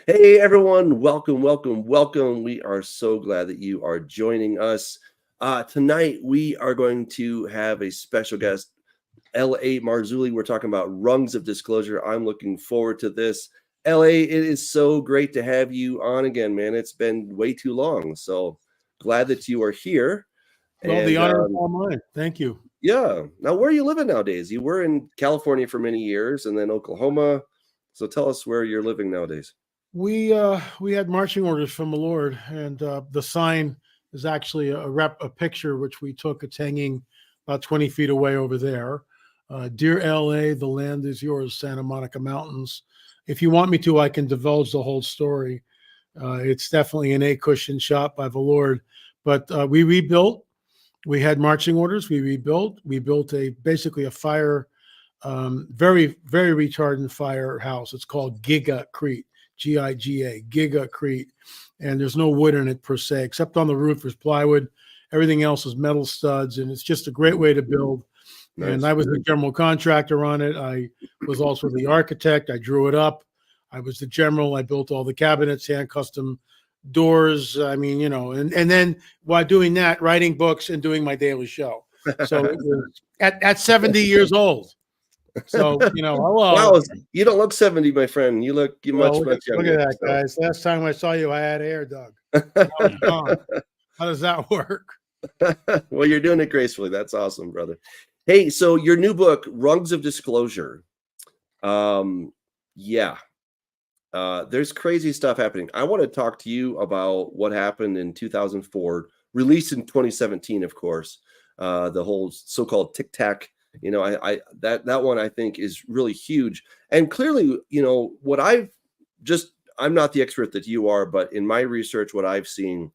Hey everyone, welcome, welcome, welcome. We are so glad that you are joining us. Tonight we are going to have a special guest, LA Marzulli. We're talking about Rungs of Disclosure. I'm looking forward to this. LA, it is so great to have you on again, man. It's been way too long. So glad that you are here. Well, the honor is all mine. Thank you. Yeah. Now, where are you living nowadays? You were in California for many years and then Oklahoma. So tell us where you're living nowadays. We had marching orders from the Lord, and the sign is actually a picture which we took. It's hanging about 20 feet away over there. Dear LA, the land is yours, Santa Monica Mountains. If you want me to, I can divulge the whole story. It's definitely an A-cushion shot by the Lord. But we rebuilt. We had marching orders. We rebuilt. We built basically a fire, very, very retardant firehouse. It's called Gigacrete. Giga, Gigacrete, and there's no wood in it per se, except on the roof there's plywood. Everything else is metal studs, and it's just a great way to build. Nice. And I was the general contractor on it. I was also the architect. I drew it up. I was the general. I built all the cabinets, hand custom doors. I mean, and then while doing that, writing books and doing my daily show. So it was at 70 years old. So, hello. Wow, you don't look 70, my friend. You look much younger. Look at that, guys. Last time I saw you, I had hair, Doug. How does that work? Well, you're doing it gracefully. That's awesome, brother. Hey, so your new book, Rungs of Disclosure. There's crazy stuff happening. I want to talk to you about what happened in 2004, released in 2017, of course. The whole so-called Tic Tac. That one I think is really huge. And clearly, what I'm not the expert that you are, but in my research, what I've seen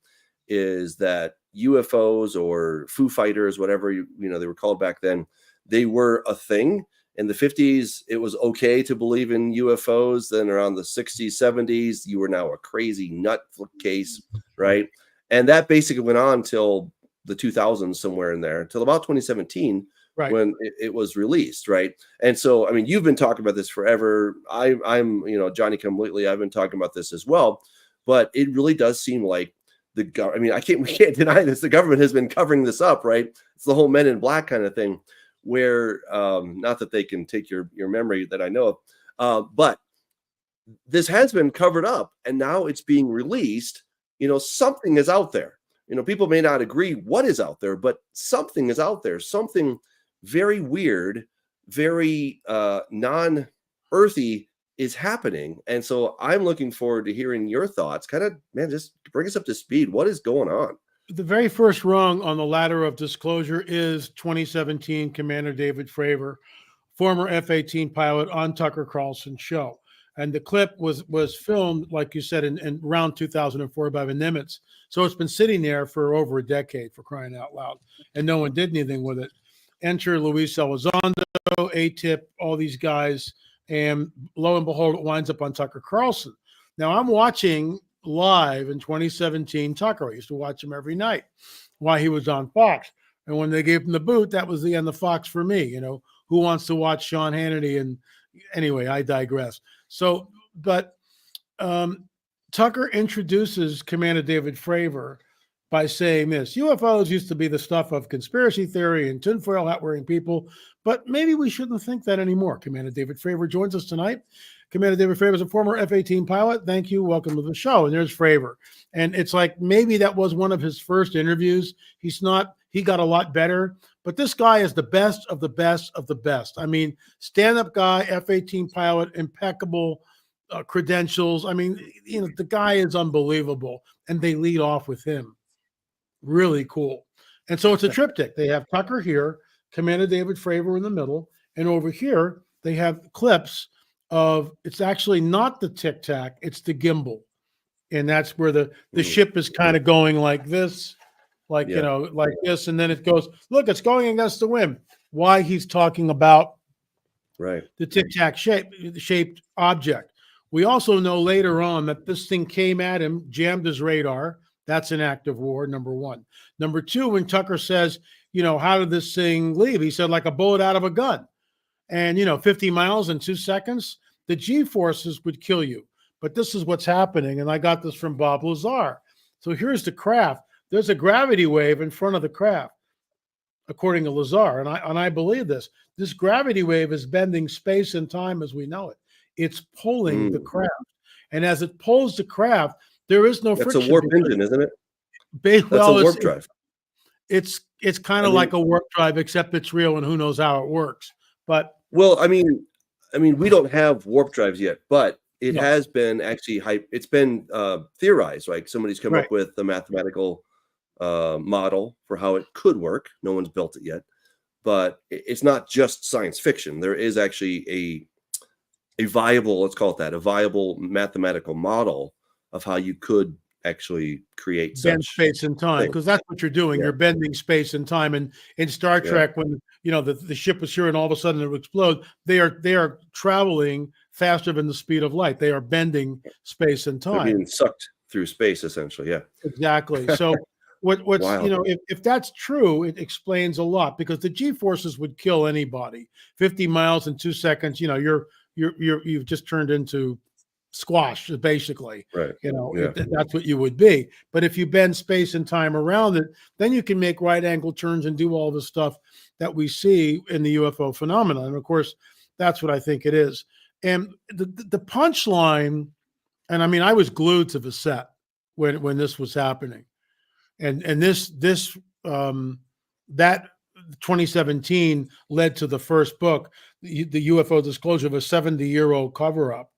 is that UFOs or Foo Fighters, whatever they were called back then, they were a thing. In the 50s, it was okay to believe in UFOs. Then around the 60s, 70s, you were now a crazy nut case, right? And that basically went on till the 2000s, somewhere in there, until about 2017. Right. When it was released, right? And so, I mean, you've been talking about this forever. I'm Johnny come lately. I've been talking about this as well, but it really does seem like we can't deny this. The government has been covering this up, right? It's the whole Men in Black kind of thing, where not that they can take your memory that I know of, but this has been covered up, and now it's being released. Something is out there. People may not agree what is out there, but something is out there. Something very weird, very non-earthy is happening. And so I'm looking forward to hearing your thoughts. Just bring us up to speed. What is going on? The very first rung on the ladder of disclosure is 2017 Commander David Fravor, former F-18 pilot on Tucker Carlson's show. And the clip was filmed, like you said, in around 2004 by the Nimitz. So it's been sitting there for over a decade, for crying out loud. And no one did anything with it. Enter Luis Elizondo, A-Tip, all these guys, and lo and behold, it winds up on Tucker Carlson. Now, I'm watching live in 2017 Tucker. I used to watch him every night while he was on Fox. And when they gave him the boot, that was the end of Fox for me. Who wants to watch Sean Hannity? And anyway, I digress. So, but Tucker introduces Commander David Fravor by saying this: UFOs used to be the stuff of conspiracy theory and tinfoil hat-wearing people, but maybe we shouldn't think that anymore. Commander David Fravor joins us tonight. Commander David Fravor is a former F-18 pilot. Thank you. Welcome to the show. And there's Fravor. And it's like maybe that was one of his first interviews. He got a lot better, but this guy is the best of the best of the best. I mean, stand-up guy, F-18 pilot, impeccable credentials. I mean, the guy is unbelievable, and they lead off with him. Really cool. And so it's a triptych. They have Tucker here, Commander David Fravor in the middle, and over here they have clips of, it's actually not the Tic Tac, it's the gimbal. And that's where the ship is kind of going like this, like this, and then it goes, look, it's going against the wind. Why he's talking about the Tic Tac shaped object. We also know later on that this thing came at him, jammed his radar. That's an act of war, number one. Number two, when Tucker says, how did this thing leave? He said, like a bullet out of a gun. And, 50 miles in 2 seconds, the G-forces would kill you. but this is what's happening. And I got this from Bob Lazar. So here's the craft. There's a gravity wave in front of the craft, according to Lazar. And I believe this. This gravity wave is bending space and time as we know it. It's pulling the craft. And as it pulls the craft, there is no friction. That's a warp engine, isn't it? That's a warp drive. It's kind of like a warp drive, except it's real and who knows how it works. But well, I mean, we don't have warp drives yet, but it has been actually it's been theorized, right? Somebody's come up with the mathematical model for how it could work. No one's built it yet, but it's not just science fiction. There is actually a viable, let's call it that, a viable mathematical model of how you could actually create bend space and time, because that's what you're doing. You're bending space and time. And in Star Trek, when the ship was here and all of a sudden it would explode, they are traveling faster than the speed of light. They are bending space and time. They're being sucked through space, essentially. Yeah, exactly. So what's if that's true, it explains a lot, because the G-forces would kill anybody. 50 miles in 2 seconds. You've just turned into squash, basically. Right. That's what you would be. But if you bend space and time around it, then you can make right angle turns and do all the stuff that we see in the UFO phenomenon. And of course, that's what I think it is. And the punchline, and I mean, I was glued to the set when this was happening, and that 2017 led to the first book, the UFO Disclosure of a 70-year-old cover-up.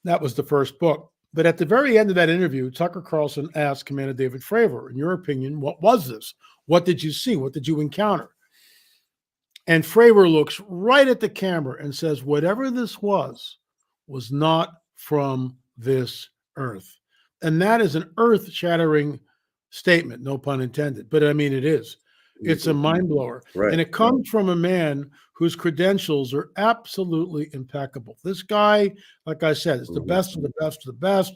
That was the first book. But at the very end of that interview, Tucker Carlson asked Commander David Fravor, in your opinion, what was this? What did you see? What did you encounter? And Fravor looks right at the camera and says, whatever this was not from this earth. And that is an earth-shattering statement, no pun intended. But I mean, it is. It's a mind blower. Right. And it comes from a man whose credentials are absolutely impeccable. This guy, like I said, is the best of the best of the best.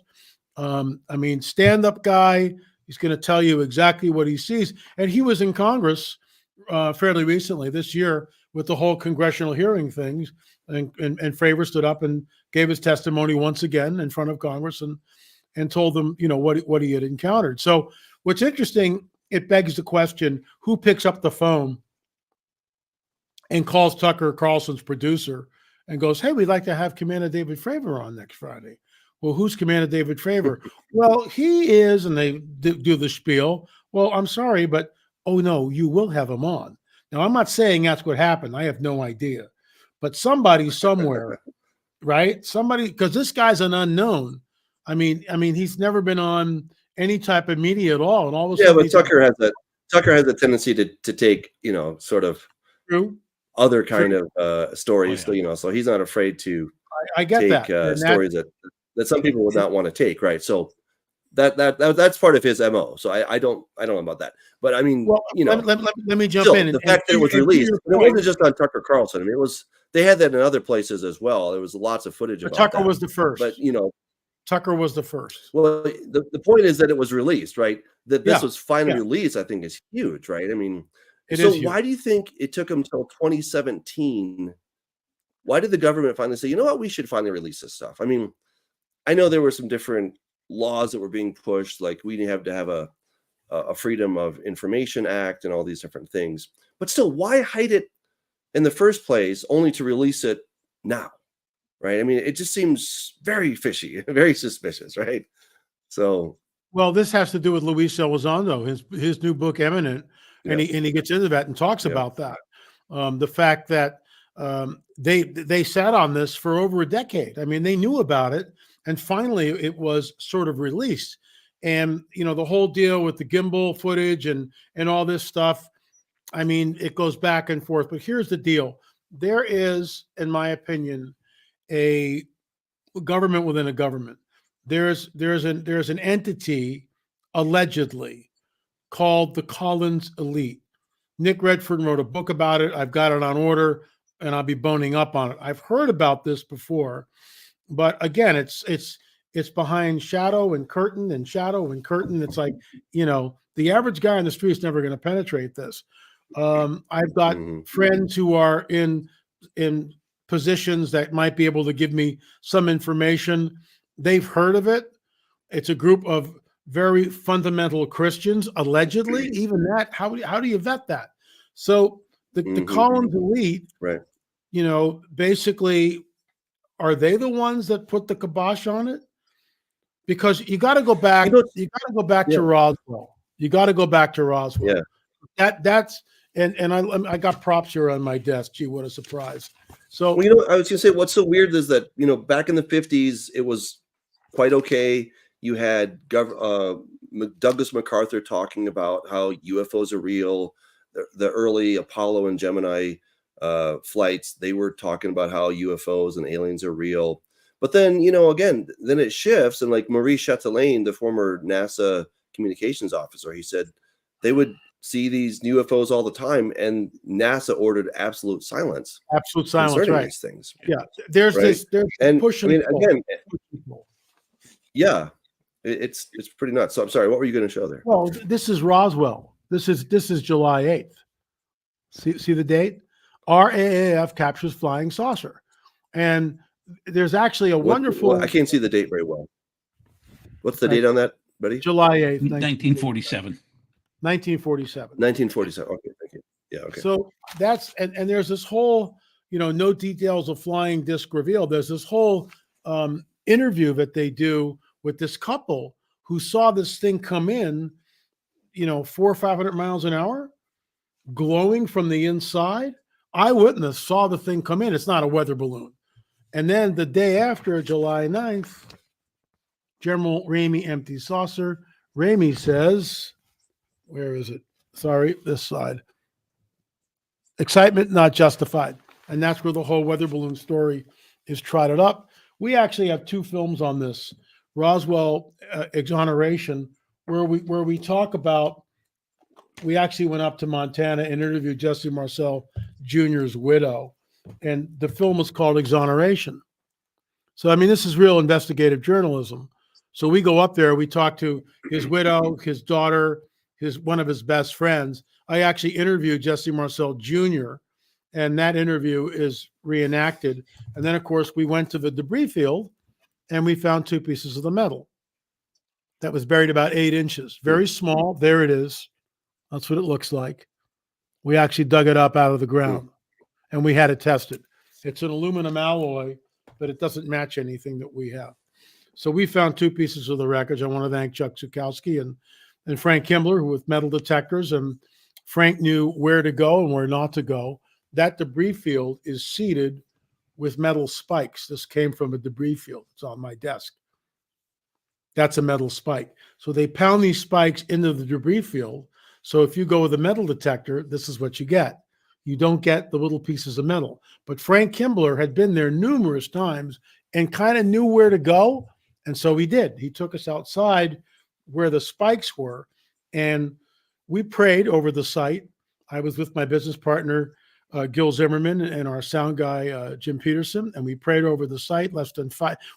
I mean, stand-up guy. He's going to tell you exactly what he sees. And he was in Congress fairly recently this year with the whole congressional hearing things. And Fravor stood up and gave his testimony once again in front of Congress and told them, what he had encountered. So what's interesting, it begs the question, who picks up the phone and calls Tucker Carlson's producer and goes, hey, we'd like to have Commander David Fravor on next Friday. Well, who's Commander David Fravor? Well, he is, and they do the spiel. Well, I'm sorry, but, oh, no, you will have him on. Now, I'm not saying that's what happened. I have no idea. But somebody somewhere, right? Somebody, because this guy's an unknown. I mean, he's never been on any type of media at all. And all of a sudden, but Tucker has a tendency to take, sort of other kind of stories. So he's not afraid to I get take stories that some people would not want to take. Right. So that's part of his MO. So I don't know about that. But I mean, let me jump in. The fact that it was released, it wasn't just on Tucker Carlson. I mean, they had that in other places as well. There was lots of footage about Tucker was the first. But Tucker was the first. Well, the point is that it was released, right? That this was finally released, I think, is huge, right? I mean, why do you think it took them until 2017? Why did the government finally say, you know what, we should finally release this stuff? I mean, I know there were some different laws that were being pushed, like we have to have a Freedom of Information Act and all these different things. But still, why hide it in the first place only to release it now? Right. I mean, it just seems very fishy, very suspicious. Right. So, well, this has to do with Luis Elizondo, his new book, Eminent. And he gets into that and talks about that. The fact that they sat on this for over a decade. I mean, they knew about it. And finally, it was sort of released. And, the whole deal with the gimbal footage and all this stuff, I mean, it goes back and forth. But here's the deal. There is, in my opinion, a government within a government. There's an entity allegedly called the Collins Elite. Nick Redfern wrote a book about it. I've got it on order, and I'll be boning up on it. I've heard about this before, but again, it's behind shadow and curtain and shadow and curtain. It's like, the average guy on the street is never going to penetrate this. I've got friends who are in positions that might be able to give me some information, they've heard of it. It's a group of very fundamental Christians, allegedly. Even that, how do you vet that? So the Collins elite, right? Basically, are they the ones that put the kibosh on it? Because you got to go back. You got to go back to Roswell. You got to go back to Roswell. Yeah. That's and I got props here on my desk. Gee, what a surprise! So well, I was gonna say what's so weird is that back in the 50s it was quite okay. You had Douglas MacArthur talking about how UFOs are real. The early Apollo and Gemini flights, they were talking about how UFOs and aliens are real. But then, again, then it shifts. And like Maurice Chatelain, the former NASA communications officer, he said they would see these UFOs all the time, and NASA ordered absolute silence. Absolute silence, right? These things. Yeah, there's push and pull. Again, yeah, it's pretty nuts. So I'm sorry, what were you going to show there? Well, this is Roswell. This is July 8th. See the date? RAAF captures flying saucer, and there's actually a wonderful. I can't see the date very well. What's the date on that, buddy? July 8th, 1947. 1947. 1947. Okay, thank you. Yeah, okay. So that's and there's this whole, no details of flying disc revealed. There's this whole interview that they do with this couple who saw this thing come in, 400 or 500 miles an hour, glowing from the inside. Eyewitness saw the thing come in. It's not a weather balloon. And then the day after, July 9th, General Ramey empty saucer. Ramey says, where is it? Sorry, this side. Excitement not justified. And that's where the whole weather balloon story is trotted up. We actually have 2 films on this. Roswell Exoneration, where we talk about, we actually went up to Montana and interviewed Jesse Marcel Jr.'s widow. And the film was called Exoneration. So, I mean, this is real investigative journalism. So we go up there, we talk to his widow, his daughter, one of his best friends. I actually interviewed Jesse Marcel Jr., and that interview is reenacted. And then, of course, we went to the debris field, and we found 2 pieces of the metal that was buried about 8 inches. Very small. There it is. That's what it looks like. We actually dug it up out of the ground, and we had it tested. It's an aluminum alloy, but it doesn't match anything that we have. So we found 2 pieces of the wreckage. I want to thank Chuck Zukowski and Frank Kimbler, who with metal detectors, and Frank knew where to go and where not to go. That debris field is seeded with metal spikes. This came from a debris field. It's on my desk. That's a metal spike. So they pound these spikes into the debris field. So if you go with a metal detector, this is what you get. You don't get the little pieces of metal. But Frank Kimbler had been there numerous times and kind of knew where to go. And so he did. He took us outside where the spikes were, and we prayed over the site. I was with my business partner, Gil Zimmerman, and our sound guy, Jim Peterson, and we prayed over the site.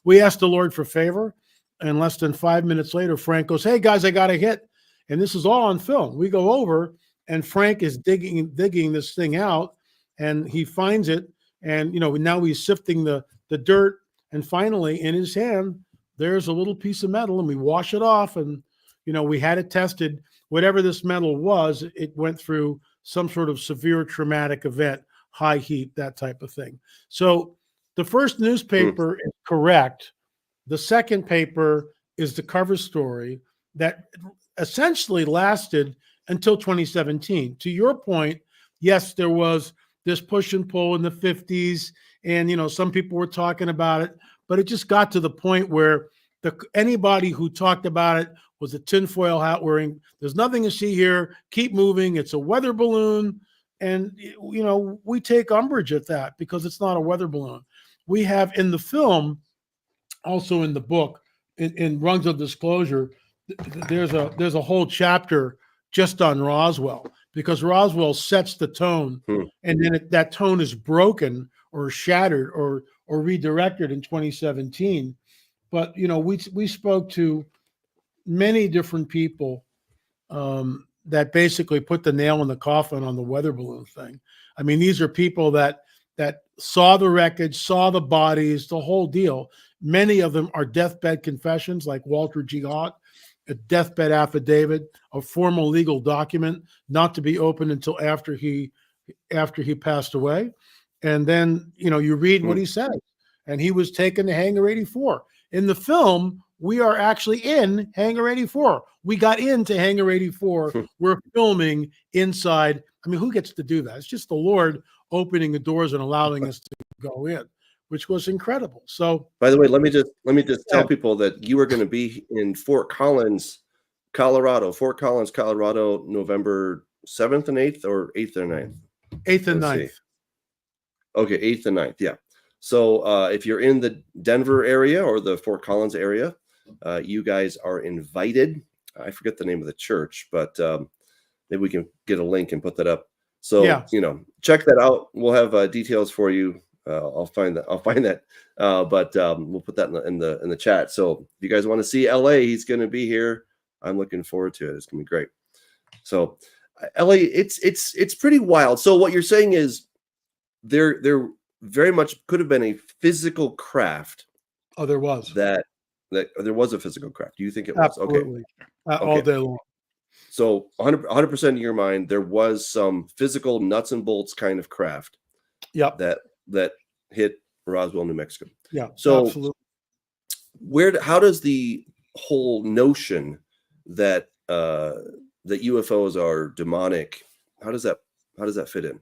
We asked the Lord for favor, and less than 5 minutes later, Frank goes, "Hey guys, I got a hit." And this is all on film. We go over, and Frank is digging this thing out, and he finds it. And now he's sifting the dirt, and finally, in his hand, there's a little piece of metal, and we wash it off, and we had it tested. Whatever this metal was, it went through some sort of severe traumatic event, high heat, that type of thing. So the first newspaper is correct. The second paper is the cover story that essentially lasted until 2017. To your point, yes, there was this push and pull in the 50s, and some people were talking about it, but it just got to the point where anybody who talked about it was a tinfoil hat wearing, there's nothing to see here, keep moving, it's a weather balloon. And we take umbrage at that because it's not a weather balloon. We have in the film, also in the book, in Rungs of Disclosure, there's a whole chapter just on Roswell, because Roswell sets the tone, and then that tone is broken or shattered or redirected in 2017. But we spoke to many different people that basically put the nail in the coffin on the weather balloon thing. I mean, these are people that saw the wreckage, saw the bodies, the whole deal. Many of them are deathbed confessions, like Walter G. Haught, a deathbed affidavit, a formal legal document not to be opened until after he passed away. And then, you read what he says. And he was taken to Hangar 84. In the film, we are actually in Hangar 84. We got into Hangar 84. We're filming inside. I mean, who gets to do that? It's just the Lord opening the doors and allowing us to go in, which was incredible. So, by the way, let me just tell people that you are going to be in Fort Collins, Colorado, November 7th and 8th, or 8th and 9th? 8th and 9th. Okay, 8th and 9th, yeah. So if you're in the Denver area or the Fort Collins area, you guys are invited. I forget the name of the church, but maybe we can get a link and put that up. So, check that out. We'll have details for you. I'll find that. But we'll put that in the chat. So if you guys want to see LA, he's going to be here. I'm looking forward to it. It's going to be great. So LA, it's pretty wild. So what you're saying is there very much could have been a physical craft. Oh, there was. That there was a physical craft. Do you think it was? Absolutely. Okay. All day long. So 100% in your mind, there was some physical nuts and bolts kind of craft. Yep. That hit Roswell, New Mexico. Yeah. So absolutely. How does the whole notion that that UFOs are demonic, how does that fit in?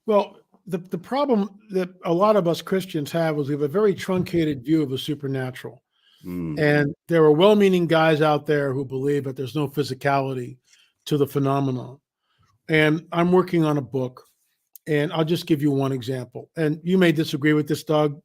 Well, the problem that a lot of us Christians have is we have a very truncated view of the supernatural. And there are well-meaning guys out there who believe that there's no physicality to the phenomenon. And I'm working on a book, and I'll just give you one example. And you may disagree with this, Doug.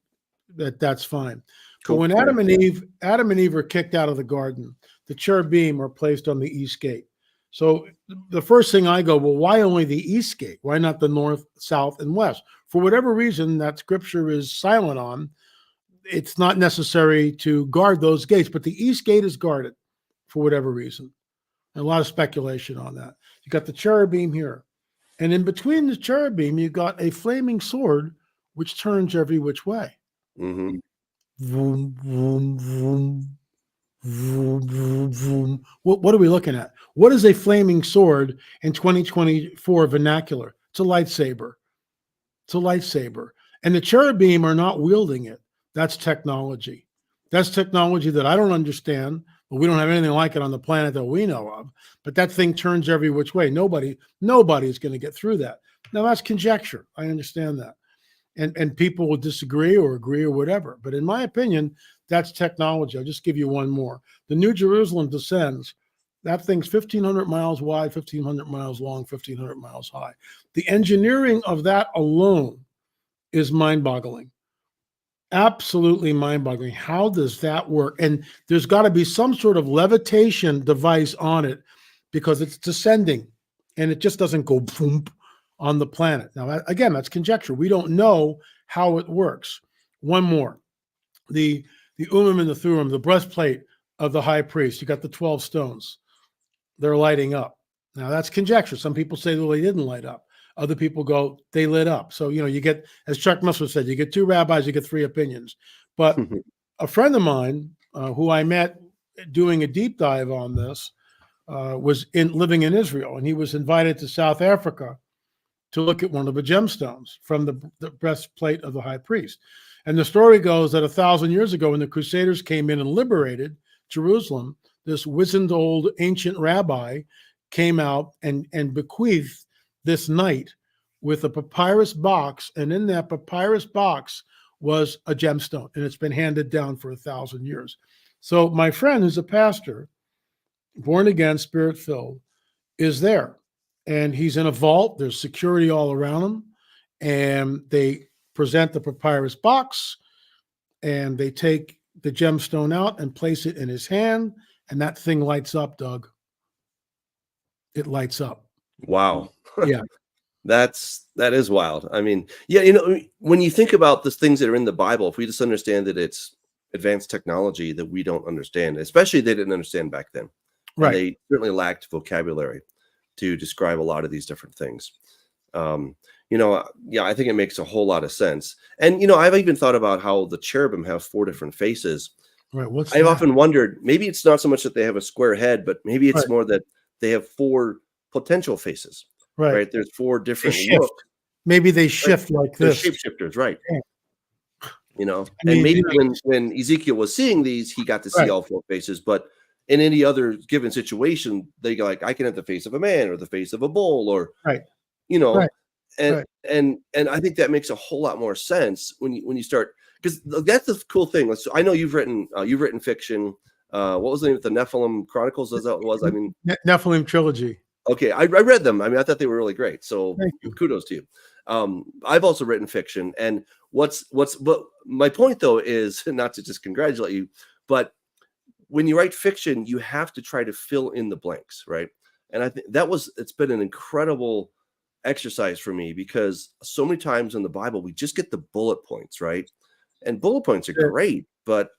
That's fine. Cool. But when Adam and Eve are kicked out of the garden, the cherubim are placed on the east gate. So the first thing I go, well, why only the east gate? Why not the north, south, and west? For whatever reason that scripture is silent on, it's not necessary to guard those gates, but the east gate is guarded for whatever reason. And a lot of speculation on that. You got the cherubim here. And in between the cherubim, you got a flaming sword, which turns every which way. Mm-hmm. Vroom, vroom, vroom. Vroom, vroom, vroom. What are we looking at? What is a flaming sword in 2024 vernacular? It's a lightsaber. It's a lightsaber. And the cherubim are not wielding it. That's technology. That's technology that I don't understand, but we don't have anything like it on the planet that we know of. But that thing turns every which way. Nobody is going to get through that. Now, that's conjecture. I understand that. And people will disagree or agree or whatever. But in my opinion, that's technology. I'll just give you one more. The New Jerusalem descends. That thing's 1,500 miles wide, 1,500 miles long, 1,500 miles high. The engineering of that alone is mind-boggling. Absolutely mind-boggling. How does that work? And there's got to be some sort of levitation device on it because it's descending and it just doesn't go boom on the planet. Now, again, that's conjecture. We don't know how it works. One more. The Urim and the Thummim, the breastplate of the high priest. You got the 12 stones. They're lighting up. Now, that's conjecture. Some people say, well, they didn't light up. Other people go, they lit up. So, you get, as Chuck Musser said, you get two rabbis, you get three opinions. But a friend of mine who I met doing a deep dive on this was living in Israel, and he was invited to South Africa to look at one of the gemstones from the breastplate of the high priest. And the story goes that 1,000 years ago, when the Crusaders came in and liberated Jerusalem, this wizened old ancient rabbi came out and bequeathed this knight with a papyrus box, and in that papyrus box was a gemstone, and it's been handed down for 1,000 years. So my friend, who's a pastor, born again, spirit-filled, is there. And he's in a vault. There's security all around him. And they present the papyrus box, and they take the gemstone out and place it in his hand, and that thing lights up, Doug. It lights up. Wow. Yeah. That is wild. I mean, yeah, when you think about the things that are in the Bible, if we just understand that it's advanced technology that we don't understand, especially they didn't understand back then. Right. They certainly lacked vocabulary to describe a lot of these different things. Yeah, I think it makes a whole lot of sense. And I've even thought about how the cherubim have 4 different faces. Right. What's I've that? often wondered, maybe it's not so much that they have a square head, but maybe it's Right. more that they have 4 potential faces, Right. right? There's 4 They different shift. looks. Maybe they Right. shift like They're this. shapeshifters, right? Yeah. And I mean, maybe when Ezekiel was seeing these, he got to see right. all 4 faces, but in any other given situation, they go like, I can have the face of a man or the face of a bull, or Right. you know, Right. and Right. and I think that makes a whole lot more sense when you start, because that's the cool thing. I know you've written fiction. What was the name of the Nephilim Chronicles? Is that what it was? I mean, Nephilim trilogy. okay, I read them. I mean, I thought they were really great. So Thank you. kudos to you. I've also written fiction, and but my point though is not to just congratulate you, but when you write fiction, you have to try to fill in the blanks, right? And I think it's been an incredible exercise for me, because so many times in the Bible we just get the bullet points, right? And bullet points are Yeah. great, but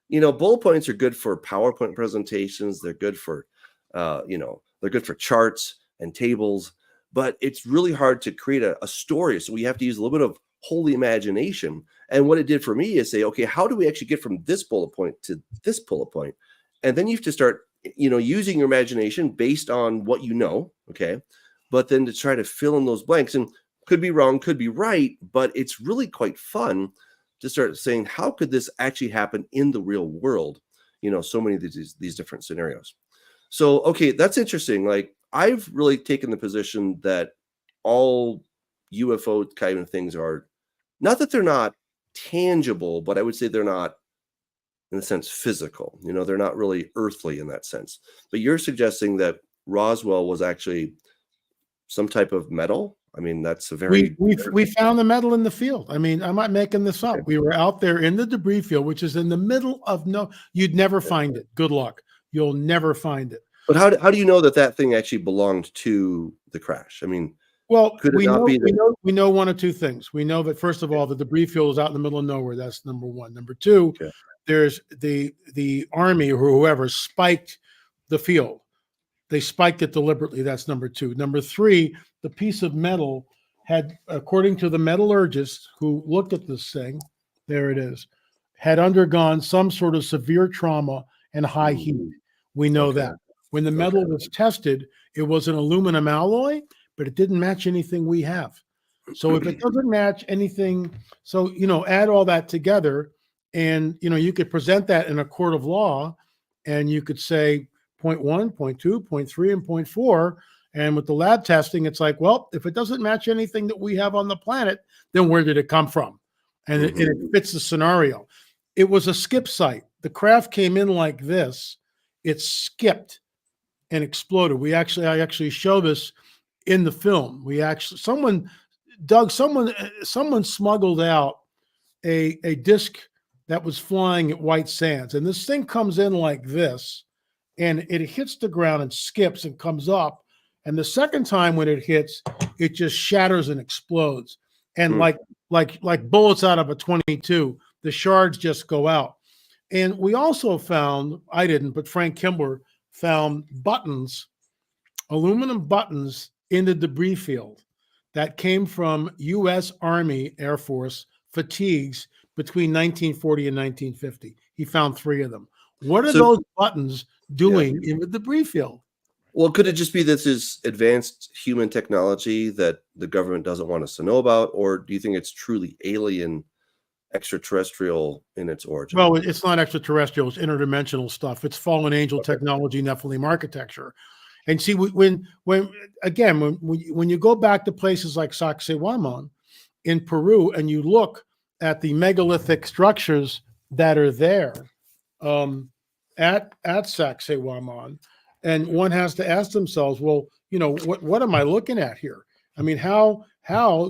bullet points are good for PowerPoint presentations. They're good for they're good for charts and tables, but it's really hard to create a story. So we have to use a little bit of holy imagination. And what it did for me is say, okay, how do we actually get from this bullet point to this bullet point? And then you have to start, using your imagination based on what you know, okay? But then to try to fill in those blanks, and could be wrong, could be right, but it's really quite fun to start saying, how could this actually happen in the real world? So many of these different scenarios. So, okay, that's interesting. Like, I've really taken the position that all UFO kind of things are, not that they're not tangible, but I would say they're not, in a sense, physical. They're not really earthly in that sense. But you're suggesting that Roswell was actually some type of metal. I mean, that's a very We found the metal in the field. I mean, I'm not making this up. Okay. We were out there in the debris field, which is in the middle of you'd never find it. Good luck. You'll never find it. But how do you know that thing actually belonged to the crash? I mean, Well, could it not be that? we know one of two things. We know that, first of all, the debris field is out in the middle of nowhere. That's number one. Number two, Okay. there's the army or whoever spiked the field. They spiked it deliberately. That's number two. Number three, the piece of metal had, according to the metallurgist who looked at this thing, there it is, had undergone some sort of severe trauma and high heat. We know Okay. that. When the metal was tested, it was an aluminum alloy, but it didn't match anything we have. So if it doesn't match anything, so, add all that together, and, you could present that in a court of law, and you could say, point 1, point 2, point 3, and point 4. And with the lab testing, it's like, well, if it doesn't match anything that we have on the planet, then where did it come from? And it fits the scenario. It was a skip site. The craft came in like this. It skipped and exploded. I actually show this in the film. Someone smuggled out a disc that was flying at White Sands. And this thing comes in like this, and it hits the ground and skips and comes up. And the second time when it hits, it just shatters and explodes. And like bullets out of a 22, the shards just go out. And we also found, I didn't, but Frank Kimbler found buttons, aluminum buttons in the debris field that came from U.S. Army Air Force fatigues between 1940 and 1950. He found 3 of them. What are those buttons doing in the debris field? Well, could it just be this is advanced human technology that the government doesn't want us to know about? Or do you think it's truly alien, extraterrestrial in its origin? Well, it's not extraterrestrial. It's interdimensional stuff. It's fallen angel technology, Nephilim architecture. And see, when you go back to places like Sacsayhuaman in Peru, and you look at the megalithic structures that are there at Sacsayhuaman, and one has to ask themselves, well, what am I looking at here? I mean, how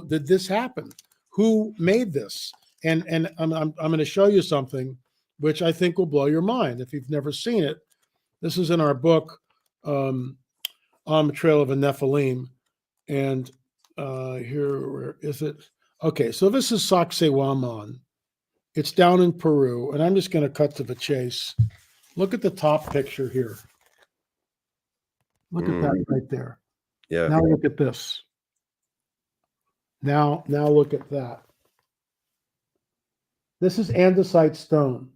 did this happen? Who made this? And I'm going to show you something which I think will blow your mind if you've never seen it. This is in our book, On the Trail of a Nephilim. And here, where is it? Okay, so this is Sacsayhuaman. It's down in Peru, and I'm just going to cut to the chase. Look at the top picture here. Look at that right there. Yeah. Now look at this. Now look at that. This is andesite stone.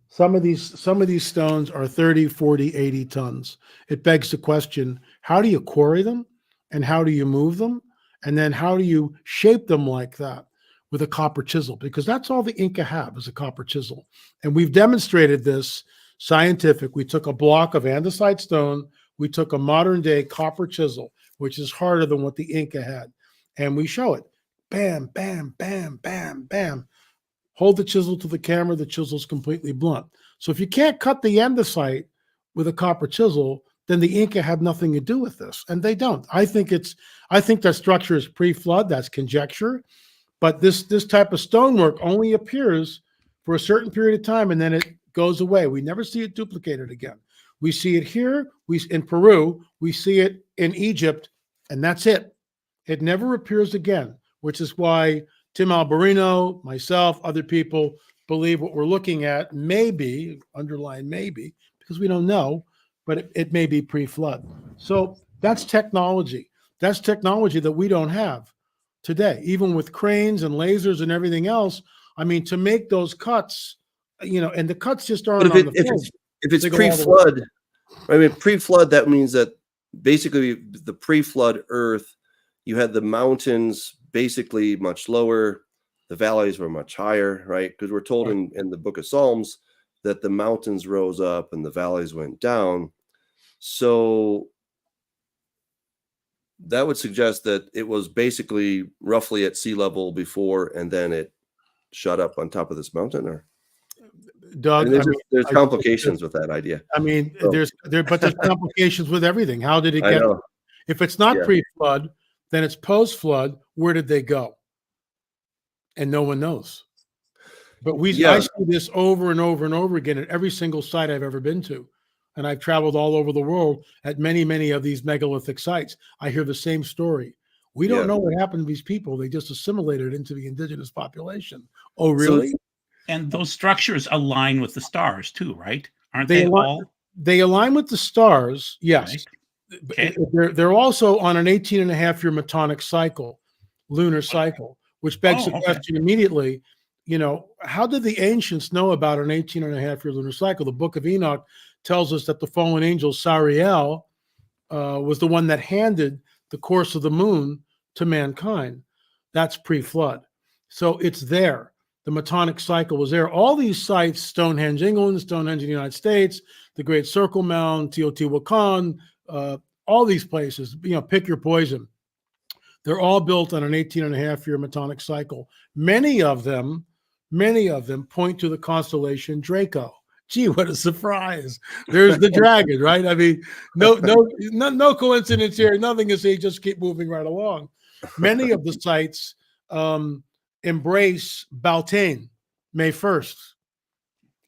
Some of these stones are 30, 40, 80 tons. It begs the question, how do you quarry them? And how do you move them? And then how do you shape them like that with a copper chisel? Because that's all the Inca have is a copper chisel. And we've demonstrated this scientific. We took a block of andesite stone. We took a modern day copper chisel, which is harder than what the Inca had. And we show it. Bam, bam, bam, bam, bam. Hold the chisel to the camera, the chisel's completely blunt. So if you can't cut the andesite with a copper chisel, then the Inca had nothing to do with this. And they don't. I think that structure is pre-flood, that's conjecture. But this type of stonework only appears for a certain period of time and then it goes away. We never see it duplicated again. We see it here, in Peru, we see it in Egypt, and that's it. It never appears again, which is why Tim Alberino, myself, other people believe what we're looking at may be, underline maybe, because we don't know, but it may be pre-flood. So that's technology. That's technology that we don't have today, even with cranes and lasers and everything else. I mean, to make those cuts, and the cuts just aren't on the film. If it's pre-flood, I mean, pre-flood, that means that basically the pre-flood Earth, you had the mountains basically much lower, the valleys were much higher, right? Because we're told in the book of Psalms that the mountains rose up and the valleys went down. So that would suggest that it was basically roughly at sea level before, and then it shot up on top of this mountain. Or Doug, there's complications with that idea. I mean, there's complications with everything. How did it get? If it's not pre-flood, then it's post-flood. Where did they go? And no one knows. But I see this over and over and over again at every single site I've ever been to. And I've traveled all over the world at many, many of these megalithic sites. I hear the same story. We don't know what happened to these people. They just assimilated into the indigenous population. Oh, really? And those structures align with the stars too, right? Aren't they all? They align with the stars, yes. Right. Okay. They're also on an 18.5-year metonic cycle, lunar cycle, which begs the question immediately, how did the ancients know about an 18.5-year lunar cycle? The Book of Enoch tells us that the fallen angel Sariel was the one that handed the course of the moon to mankind. That's pre-flood. So it's there. The metonic cycle was there. All these sites, Stonehenge, England, Stonehenge in the United States, the Great Circle Mound, Teotihuacan, all these places, pick your poison. They're all built on an 18.5-year metonic cycle. Many of them point to the constellation Draco. Gee, what a surprise. There's the dragon, right? I mean, no coincidence here. Nothing is here. Just keep moving right along. Many of the sites embrace Beltane, May 1st.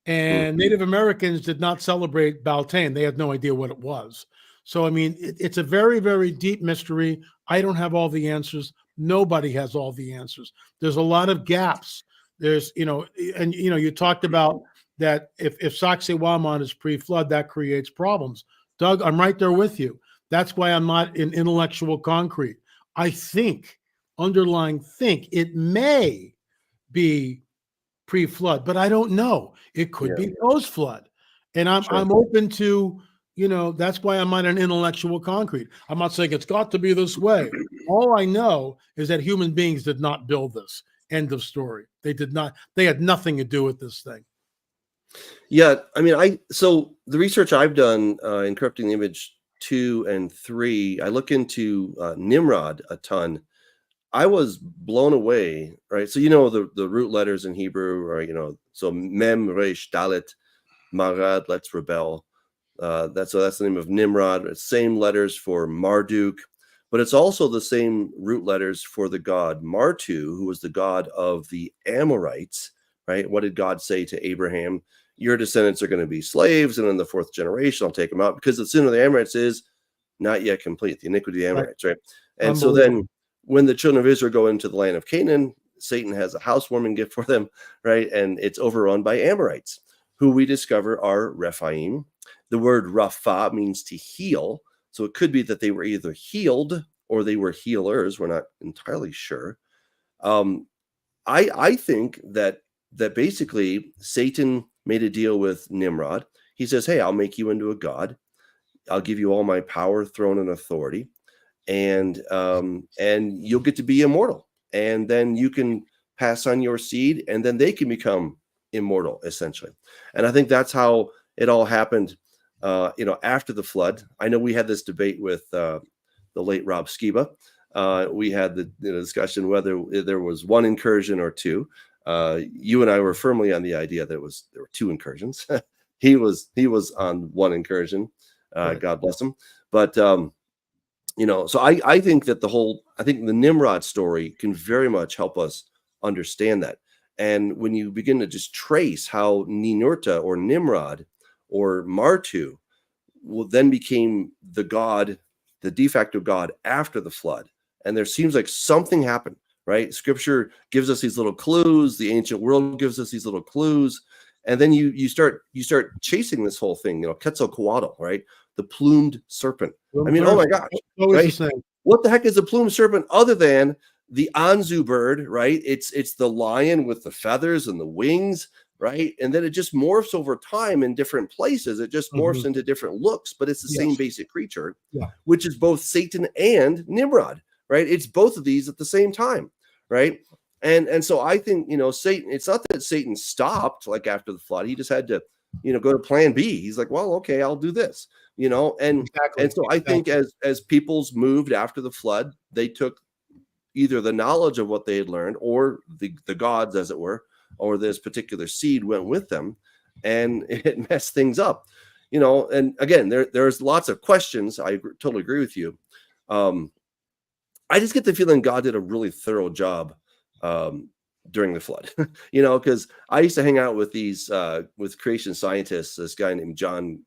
And Native Americans did not celebrate Beltane. They had no idea what it was. So, I mean, it's a very, very deep mystery. I don't have all the answers. Nobody has all the answers. There's a lot of gaps. There's, you talked about that if Sacsayhuaman is pre-flood, that creates problems. Doug, I'm right there with you. That's why I'm not in intellectual concrete. I think, it may be pre-flood, but I don't know. It could be post-flood. And I'm open to, that's why I'm not an intellectual concrete. I'm not saying it's got to be this way. All I know is that human beings did not build this. End of story. They did not. They had nothing to do with this thing. Yeah, I mean, so the research I've done, encrypting the image 2 and 3, I look into Nimrod a ton. I was blown away, right? So the root letters in Hebrew, or so Mem, Resh, Dalet, Marad, let's rebel. That's the name of Nimrod. It's same letters for Marduk, but it's also the same root letters for the god Martu, who was the god of the Amorites, right? What did God say to Abraham? Your descendants are going to be slaves, and in the 4th generation, I'll take them out, because the sin of the Amorites is not yet complete, the iniquity of the Amorites, right? And so then when the children of Israel go into the land of Canaan, Satan has a housewarming gift for them, right? And it's overrun by Amorites, who we discover are Rephaim. The word Rapha means to heal. So it could be that they were either healed or they were healers. We're not entirely sure. I think that basically Satan made a deal with Nimrod. He says, "Hey, I'll make you into a god. I'll give you all my power, throne, and authority, and you'll get to be immortal. And then you can pass on your seed, and then they can become immortal, essentially." And I think that's how it all happened. After the flood. I know we had this debate with the late Rob Skiba. We had the discussion whether there was one incursion or two. You and I were firmly on the idea that there were two incursions. he was on one incursion. Right. God bless him. But so I think that the Nimrod story can very much help us understand that. And when you begin to just trace how Ninurta or Nimrod or Martu then became the god, the de facto god after the flood. And there seems like something happened, right? Scripture gives us these little clues. The ancient world gives us these little clues. And then you start chasing this whole thing, Quetzalcoatl, right? The plumed serpent. I mean, oh my gosh, right? What the heck is a plumed serpent other than the Anzu bird, right? It's the lion with the feathers and the wings, right? And then it just morphs over time in different places. It just morphs into different looks, but it's the same basic creature, which is both Satan and Nimrod, right? It's both of these at the same time, right? And so I think, Satan, it's not that Satan stopped like after the flood. He just had to, go to plan B. He's like, well, okay, I'll do this, and so I think as peoples moved after the flood, they took either the knowledge of what they had learned or the gods, as it were, or this particular seed went with them, and it messed things up, and again, there's lots of questions. I totally agree with you. I just get the feeling God did a really thorough job during the flood, because I used to hang out with these with creation scientists, this guy named John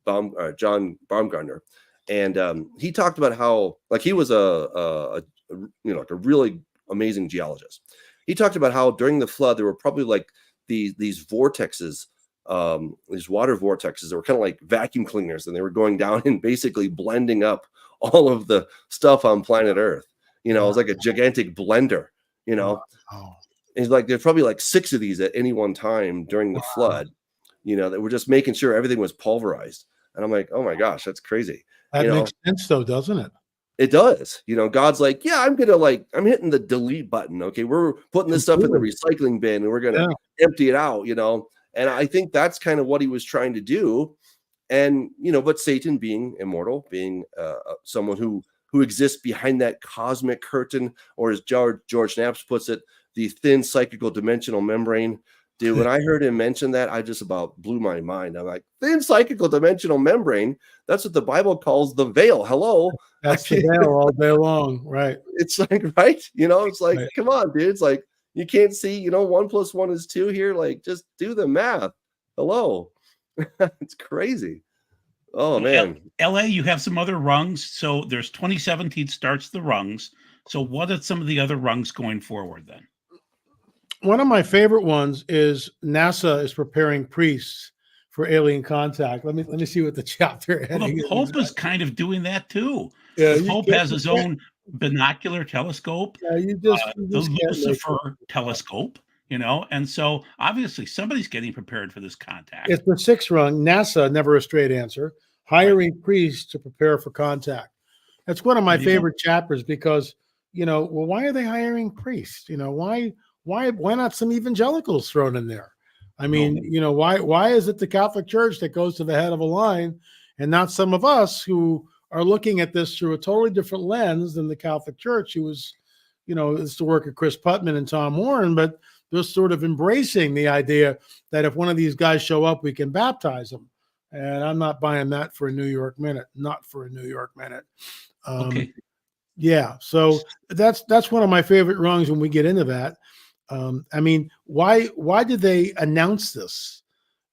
Baumgartner, and he talked about how, like, he was a really amazing geologist. He talked about how during the flood there were probably like these vortexes, these water vortexes that were kind of like vacuum cleaners, and they were going down and basically blending up all of the stuff on planet Earth. It was like a gigantic blender. It's like there's probably like 6 of these at any one time during the flood. That were just making sure everything was pulverized. And I'm like, oh my gosh, that's crazy. That makes sense, though, doesn't it? It does. God's like, yeah, I'm hitting the delete button. Okay, we're putting this stuff in the recycling bin, and we're gonna empty it out. And I think that's kind of what he was trying to do. And but Satan, being immortal, being someone who exists behind that cosmic curtain, or as George Knapp puts it, the thin psychical dimensional membrane. Dude, when I heard him mention that, I just about blew my mind. I'm like, thin psychical dimensional membrane? That's what the Bible calls the veil. Hello. That's the veil all day long, right? It's like, right? It's like, come on, dude. It's like, you can't see, 1 + 1 is 2 here. Like, just do the math. Hello. It's crazy. Oh, man. LA, you have some other rungs. So there's 2017 starts the rungs. So what are some of the other rungs going forward then? One of my favorite ones is NASA is preparing priests for alien contact. Let me see what the chapter. Well, the Pope is kind of doing that too. Yeah, the Pope has his own binocular telescope. Yeah, the Lucifer telescope. And so obviously somebody's getting prepared for this contact. It's the 6th rung. NASA, never a straight answer. Hiring priests to prepare for contact. That's one of my favorite chapters because well, why are they hiring priests? Why not some evangelicals thrown in there? I mean, why is it the Catholic Church that goes to the head of a line and not some of us who are looking at this through a totally different lens than the Catholic Church, who was, it's the work of Chris Putman and Tom Warren, but they're sort of embracing the idea that if one of these guys show up, we can baptize them. And I'm not buying that for a New York minute, not for a New York minute. Okay. Yeah. So that's one of my favorite rungs when we get into that. I mean, why did they announce this?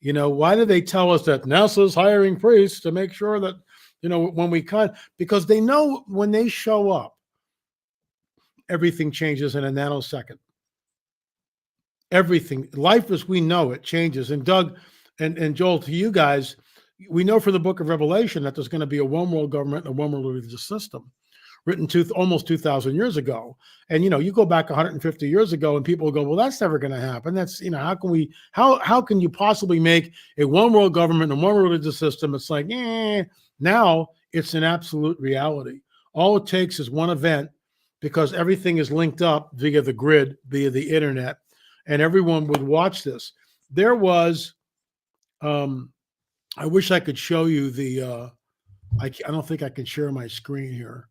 Why did they tell us that NASA's hiring priests to make sure that, when we because they know when they show up, everything changes in a nanosecond. Everything, life as we know it changes. And Doug and Joel, to you guys, we know for the book of Revelation that there's going to be a one world government and a one world religious system. written almost 2,000 years ago. And, you go back 150 years ago and people go, well, that's never going to happen. That's, how can you possibly make a one world government and one religious system? It's like, now it's an absolute reality. All it takes is one event, because everything is linked up via the grid, via the internet, and everyone would watch this. There was, I wish I could show you the, I don't think I can share my screen here,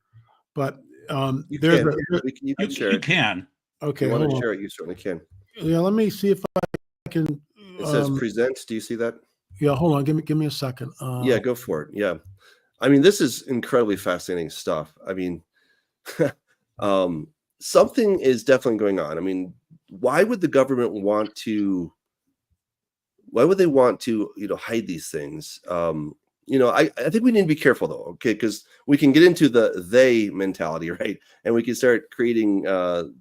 but You there's can. a, You can share You it. can. okay, If you want hold to on. share it, you certainly can. Yeah, let me see if I can. It says present. Do you see that? Yeah, hold on. Give me a second. Yeah, go for it. Yeah. I mean, this is incredibly fascinating stuff. I mean, something is definitely going on. I mean, why would the government want to, hide these things? I think we need to be careful though, okay? Because we can get into the they mentality, right? And we can start creating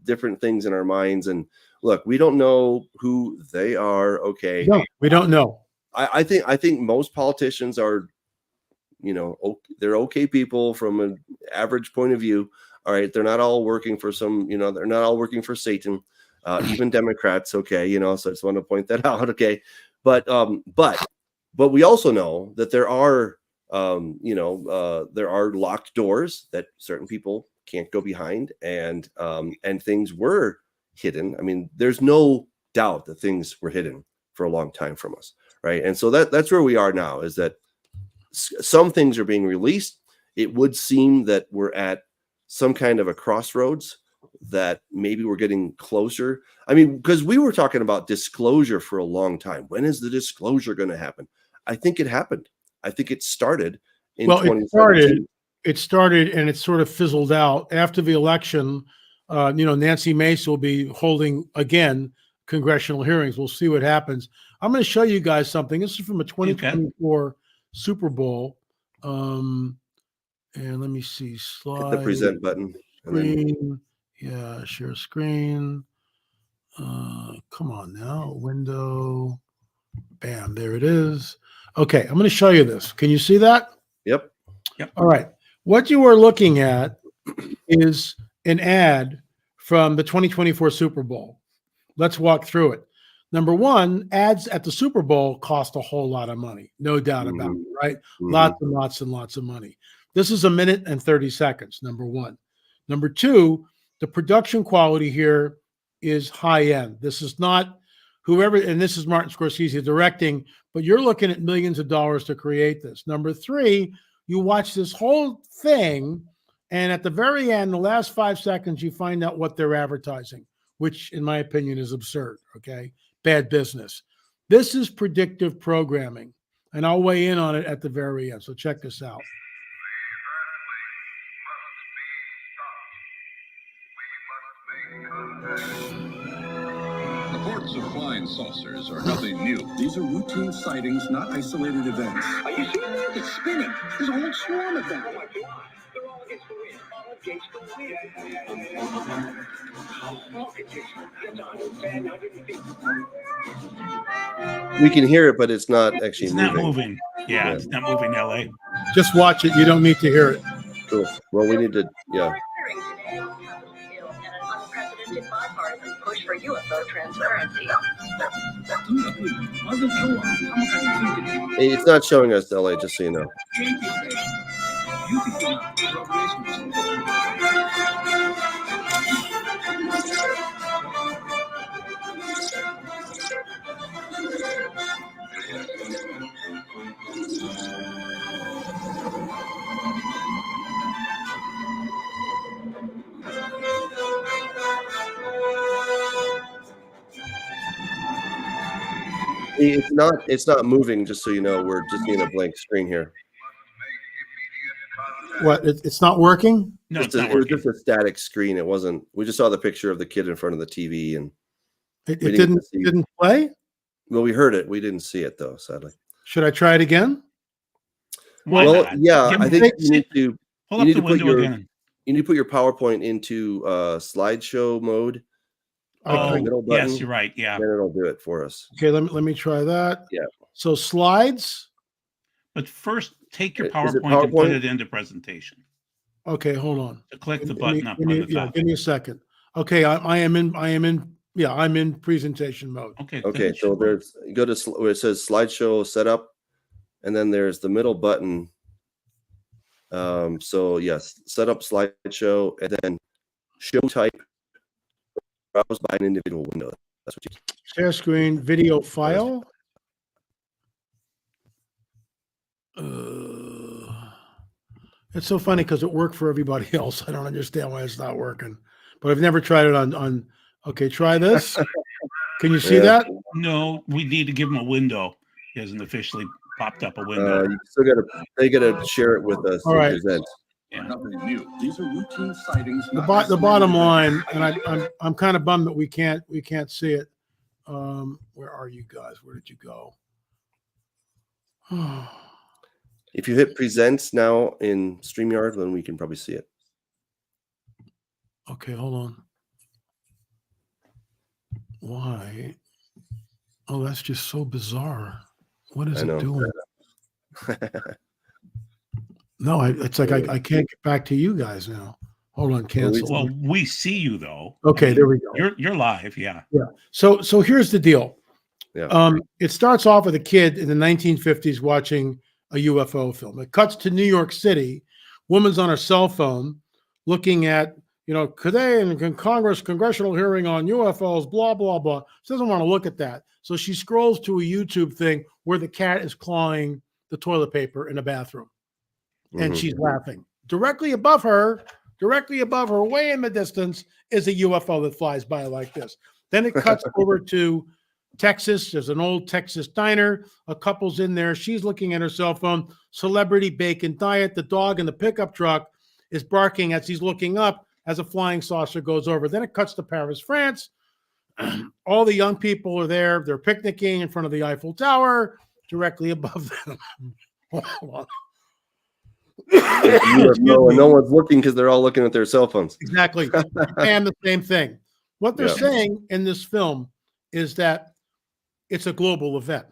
different things in our minds. And look, we don't know who they are, okay? No, we don't know. I think most politicians are, they're okay people from an average point of view. All right, they're not all working for they're not all working for Satan, even Democrats. Okay, so I just want to point that out. Okay, but we also know that there are, there are locked doors that certain people can't go behind, and things were hidden. I mean, there's no doubt that things were hidden for a long time from us, right? And so that's where we are now, is that some things are being released. It would seem that we're at some kind of a crossroads, that maybe we're getting closer. I mean, because we were talking about disclosure for a long time. When is the disclosure going to happen? I think it happened. I think it started in 2017. It started and it sort of fizzled out after the election. Nancy Mace will be holding again congressional hearings. We'll see what happens. I'm going to show you guys something. This is from a 2024 Super Bowl. And let me see. Slide. Hit the present button. Screen. Yeah, share screen. Come on now. Window. Bam. There it is. Okay, I'm going to show you this. Can you see that? Yep. All right. What you are looking at is an ad from the 2024 Super Bowl. Let's walk through it. Number one, ads at the Super Bowl cost a whole lot of money. No doubt about it, right? Lots and lots and lots of money. This is 1 minute and 30 seconds, number one. Number two, the production quality here is high end. This is not whoever, and this is Martin Scorsese directing, but you're looking at millions of dollars to create this. Number three, you watch this whole thing, and at the very end, the last 5 seconds, you find out what they're advertising, which in my opinion is absurd, okay? Bad business. This is predictive programming, and I'll weigh in on it at the very end. So check this out. Reports of flying saucers are nothing new. These are routine sightings, not isolated events. Are you seeing that? It's spinning. There's a whole swarm of them. Oh my God. They're all against the wind. All against the wind. All against the We can hear it, but it's not actually It's moving. not moving. Yeah, it's not moving, LA. Just watch it. You don't need to hear it. Cool. Well, we need to, yeah. Unprecedented bipartisan push for UFO transparency. It's not showing us LA, just so you know. It's not moving, just so you know. We're just seeing a blank screen here. What? It's not working? No, It was just a static screen. It wasn't. We just saw the picture of the kid in front of the TV, and It we didn't play? Well, we heard it. We didn't see it though, sadly. Should I try it again? Why Well, not? yeah, Give I me- think you need to. Pull you up need the to put window your- again. You need to put your PowerPoint into slideshow mode. Oh, middle button, yes, you're right. Yeah. Then it'll do it for us. Okay, let me try that. Yeah. So slides. But first, take your Is it PowerPoint and put PowerPoint? it into presentation. Okay, hold on. So click the Give me- button up give on me- the yeah, top. give me a second. Okay, I'm in presentation mode. Okay. Okay, then it so should work. there's go to where it says slideshow setup, and then there's the middle button. So yes, set up slideshow, and then show type, browse by an individual window. That's what you. Share screen, video file. It's so funny because it worked for everybody else. I don't understand why it's not working, but I've never tried it on. Okay, try this. Can you see Yeah. that? No, we need to give him a window. He hasn't officially popped up a window. You still they gotta share it with us. All to right. present. Yeah. Nothing new. These are routine sightings. The, not the isolated bottom events. line, and I'm kind of bummed that we can't see it. Where are you guys? Where did you go? If you hit present now in StreamYard, then we can probably see it. Okay, hold on. Why? Oh, that's just so bizarre. What is I it know. doing? No, it's like I can't get back to you guys now. Hold on, cancel. Well, we see you though. Okay, there we go. You're live, yeah. So here's the deal. Yeah. It starts off with a kid in the 1950s watching a UFO film. It cuts to New York City. Woman's on her cell phone looking at, today in congressional hearing on UFOs, blah, blah, blah. She doesn't want to look at that. So she scrolls to a YouTube thing where the cat is clawing the toilet paper in a bathroom. And Mhm. she's laughing. Directly above her, way in the distance, is a UFO that flies by like this. Then it cuts over to Texas. There's an old Texas diner. A couple's in there. She's looking at her cell phone. Celebrity bacon diet. The dog in the pickup truck is barking as he's looking up as a flying saucer goes over. Then it cuts to Paris, France. All the young people are there. They're picnicking in front of the Eiffel Tower, directly above them. Hold on. UFO, and no one's looking because they're all looking at their cell phones. Exactly. And the same thing. What they're Yeah. saying in this film is that it's a global event.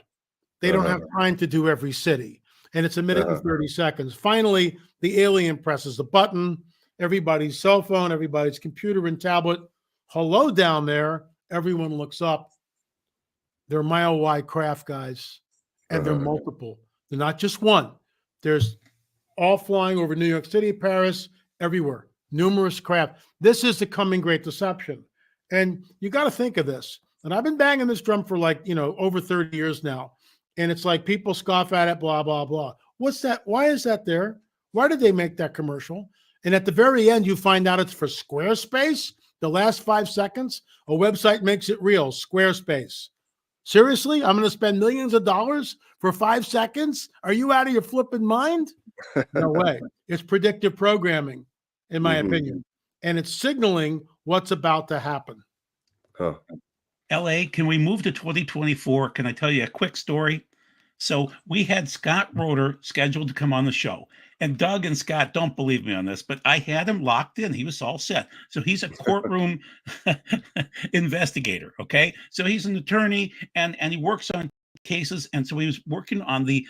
They don't have time to do every city. And it's a minute and 30 seconds. Finally, the alien presses the button. Everybody's cell phone, everybody's computer and tablet. Hello down there. Everyone looks up. They're mile-wide craft, guys. And they're multiple. They're not just one. There's all flying over New York City, Paris, everywhere. Numerous craft. This is the coming great deception. And you got to think of this. And I've been banging this drum for over 30 years now. And it's like people scoff at it, blah, blah, blah. What's that? Why is that there? Why did they make that commercial? And at the very end, you find out it's for Squarespace. The last 5 seconds, a website makes it real. Squarespace. Seriously? I'm going to spend millions of dollars for 5 seconds? Are you out of your flipping mind? No way. It's predictive programming, in my opinion. And it's signaling what's about to happen. Huh. LA, can we move to 2024? Can I tell you a quick story? So we had Scott Roeder scheduled to come on the show. And Doug and Scott don't believe me on this, but I had him locked in. He was all set. So he's a courtroom investigator, okay? So he's an attorney and he works on cases. And so he was working on the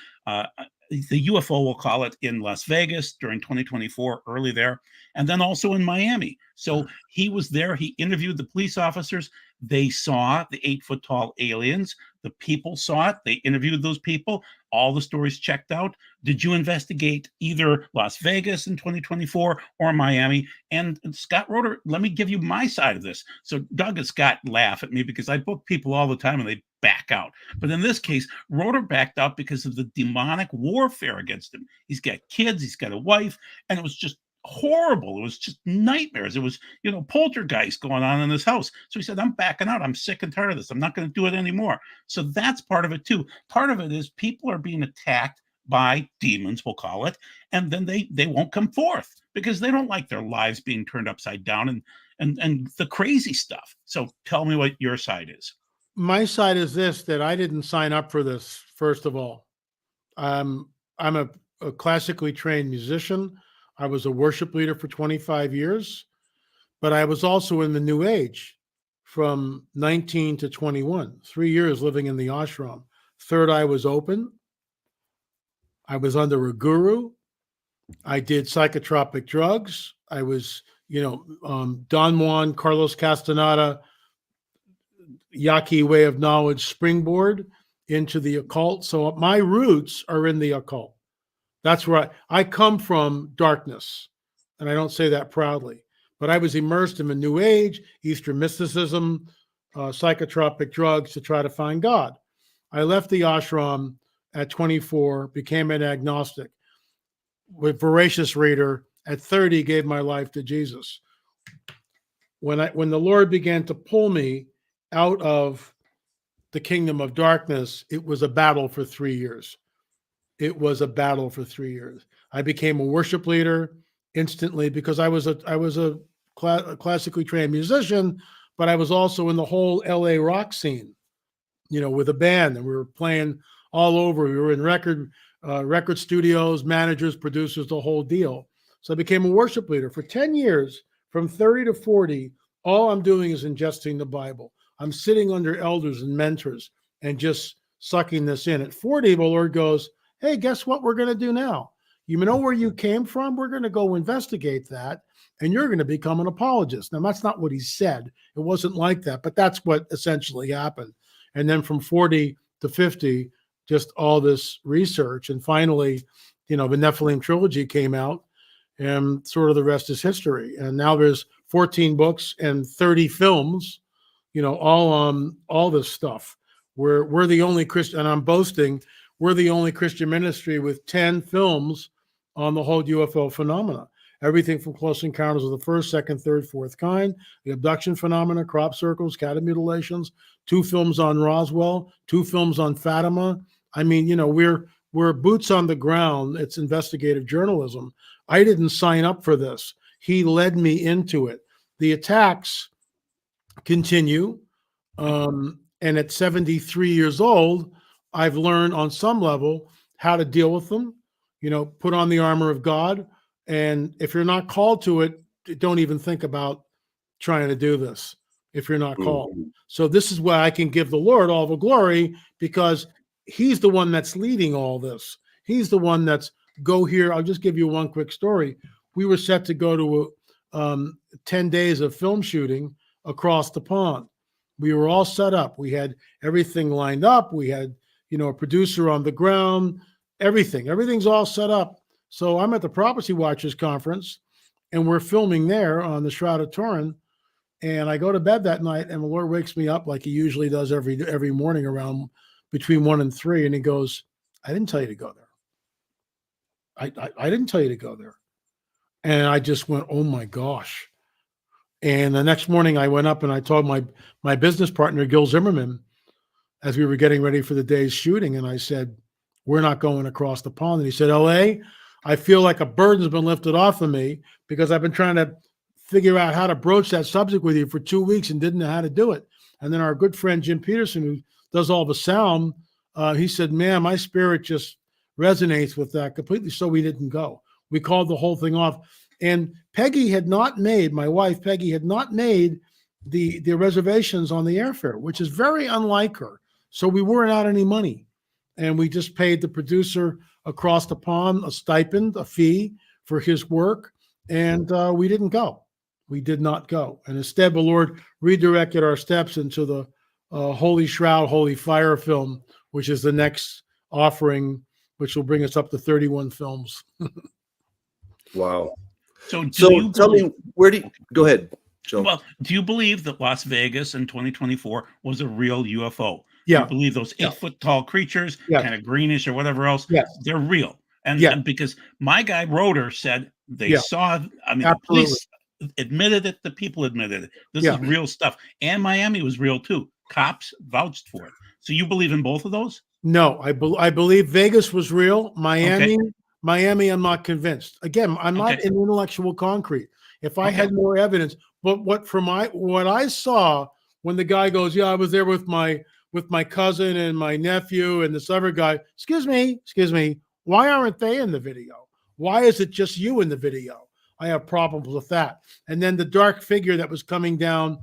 UFO, we'll call it, in Las Vegas during 2024, early there, and then also in Miami. So he was there. He interviewed the police officers. They saw the 8-foot-tall aliens. The people saw it. They interviewed those people. All the stories checked out. Did you investigate either Las Vegas in 2024 or Miami? And Scott Roeder, let me give you my side of this. So Doug and Scott laugh at me because I book people all the time and they back out. But in this case, Roeder backed out because of the demonic warfare against him. He's got kids, he's got a wife, and it was just horrible. It was just nightmares. It was, poltergeist going on in his house. So he said, I'm backing out. I'm sick and tired of this. I'm not going to do it anymore. So that's part of it too. Part of it is people are being attacked by demons, we'll call it, and then they won't come forth because they don't like their lives being turned upside down and the crazy stuff. So tell me what your side is. My side is this, that I didn't sign up for this, first of all. I'm a classically trained musician. I was a worship leader for 25 years, but I was also in the New Age from 19 to 21, 3 years living in the ashram. Third eye was open. I was under a guru. I did psychotropic drugs. I was, Don Juan, Carlos Castaneda, Yaqui way of knowledge springboard into the occult. So my roots are in the occult. That's where I come from, darkness. And I don't say that proudly, but I was immersed in the New Age, Eastern mysticism, psychotropic drugs to try to find God. I left the ashram at 24, became an agnostic. With voracious reader, at 30, gave my life to Jesus. When the Lord began to pull me out of the kingdom of darkness, it was a battle for 3 years. It was a battle for 3 years. I became a worship leader instantly because I was a classically trained musician, but I was also in the whole LA rock scene, with a band, and we were playing all over. We were in record studios, managers, producers, the whole deal. So I became a worship leader for 10 years, from 30 to 40. All I'm doing is ingesting the Bible. I'm sitting under elders and mentors and just sucking this in. At 40, the Lord goes, hey, guess what we're going to do now? You know where you came from? We're going to go investigate that, and you're going to become an apologist. Now, that's not what he said. It wasn't like that, but that's what essentially happened. And then from 40 to 50, just all this research. And finally, the Nephilim trilogy came out, and sort of the rest is history. And now there's 14 books and 30 films, all this stuff. We're the only Christian, and I'm boasting, we're the only Christian ministry with 10 films on the whole UFO phenomena. Everything from Close Encounters of the First, Second, Third, Fourth Kind, the abduction phenomena, crop circles, cattle mutilations, 2 films on Roswell, 2 films on Fatima. I mean, we're boots on the ground. It's investigative journalism. I didn't sign up for this. He led me into it. The attacks continue. And at 73 years old, I've learned on some level how to deal with them, put on the armor of God. And if you're not called to it, don't even think about trying to do this if you're not called. So this is why I can give the Lord all the glory, because he's the one that's leading all this. He's the one that's go here. I'll just give you one quick story. We were set to go to 10 days of film shooting across the pond. We were all set up. We had everything lined up. We had, a producer on the ground, everything's all set up. So I'm at the Prophecy Watchers conference, and we're filming there on the Shroud of Turin. And I go to bed that night, and the Lord wakes me up like he usually does every morning around between 1 and 3. And he goes, I didn't tell you to go there. I didn't tell you to go there. And I just went, oh my gosh. And the next morning I went up and I told my business partner, Gil Zimmerman, as we were getting ready for the day's shooting, and I said, we're not going across the pond. And he said, LA, I feel like a burden's been lifted off of me, because I've been trying to figure out how to broach that subject with you for 2 weeks and didn't know how to do it. And then our good friend Jim Peterson, who does all the sound, he said, man, my spirit just resonates with that completely. So we didn't go. We called the whole thing off. And Peggy had not made, my wife Peggy had not made the reservations on the airfare, which is very unlike her. So we weren't out any money. And we just paid the producer across the pond a stipend, a fee for his work. And we didn't go. We did not go. And instead, the Lord redirected our steps into the Holy Shroud, Holy Fire film, which is the next offering, which will bring us up to 31 films. Wow. So tell me, where do you go ahead, Joe? Well, do you believe that Las Vegas in 2024 was a real UFO? Yeah. You believe those 8-foot tall creatures, kind of greenish or whatever else, they're real? And because my guy Roeder said they saw, I mean, the police admitted it, the people admitted it. This is real stuff. And Miami was real too. Cops vouched for it. So you believe in both of those? No, I believe Vegas was real. Miami, I'm not convinced. Again, I'm not in intellectual concrete. If I had more evidence, but what I saw when the guy goes, I was there with my cousin and my nephew and this other guy. Excuse me. Why aren't they in the video? Why is it just you in the video? I have problems with that. And then the dark figure that was coming down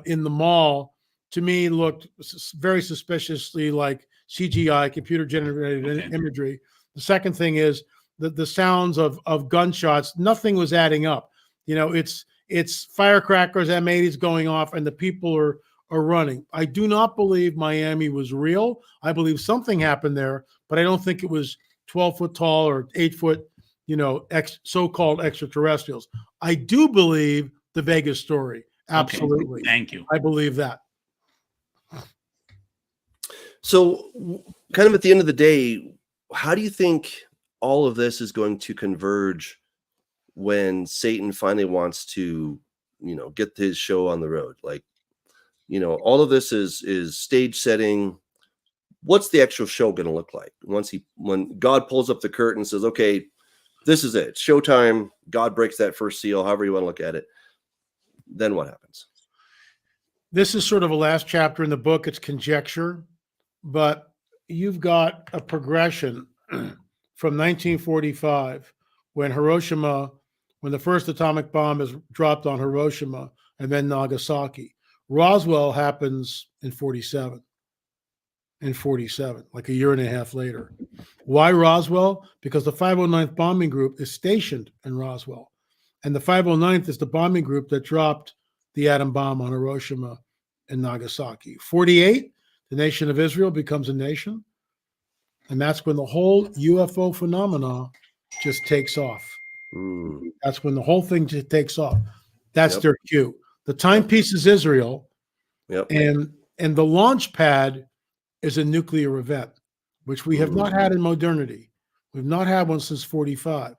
in the mall, to me, looked very suspiciously like CGI, computer generated imagery. The second thing is the sounds of gunshots, nothing was adding up. You know, it's firecrackers, M80s going off, and the people are running. I do not believe Miami was real. I believe something happened there, but I don't think it was 12 foot tall or 8 foot, you know, so-called extraterrestrials. I do believe the Vegas story. Absolutely. Okay, thank you. I believe that. So, kind of at the end of the day, how do you think all of this is going to converge when Satan finally wants to, you know, get his show on the road? Like, you know, all of this is stage setting. What's the actual show going to look like when God pulls up the curtain and says, okay, this is it, showtime, God breaks that first seal, however you want to look at it, then what happens? This is sort of a last chapter in the book. It's conjecture, but you've got a progression from 1945 when the first atomic bomb is dropped on Hiroshima and then Nagasaki. Roswell happens in 47, like a year and a half later. Why Roswell? Because the 509th Bombing Group is stationed in Roswell. And the 509th is the bombing group that dropped the atom bomb on Hiroshima and Nagasaki. 48, the nation of Israel becomes a nation. And that's when the whole UFO phenomena just takes off. That's when the whole thing just takes off. That's their cue. The timepiece is Israel, and the launch pad is a nuclear event, which we have not had in modernity. We've not had one since 45.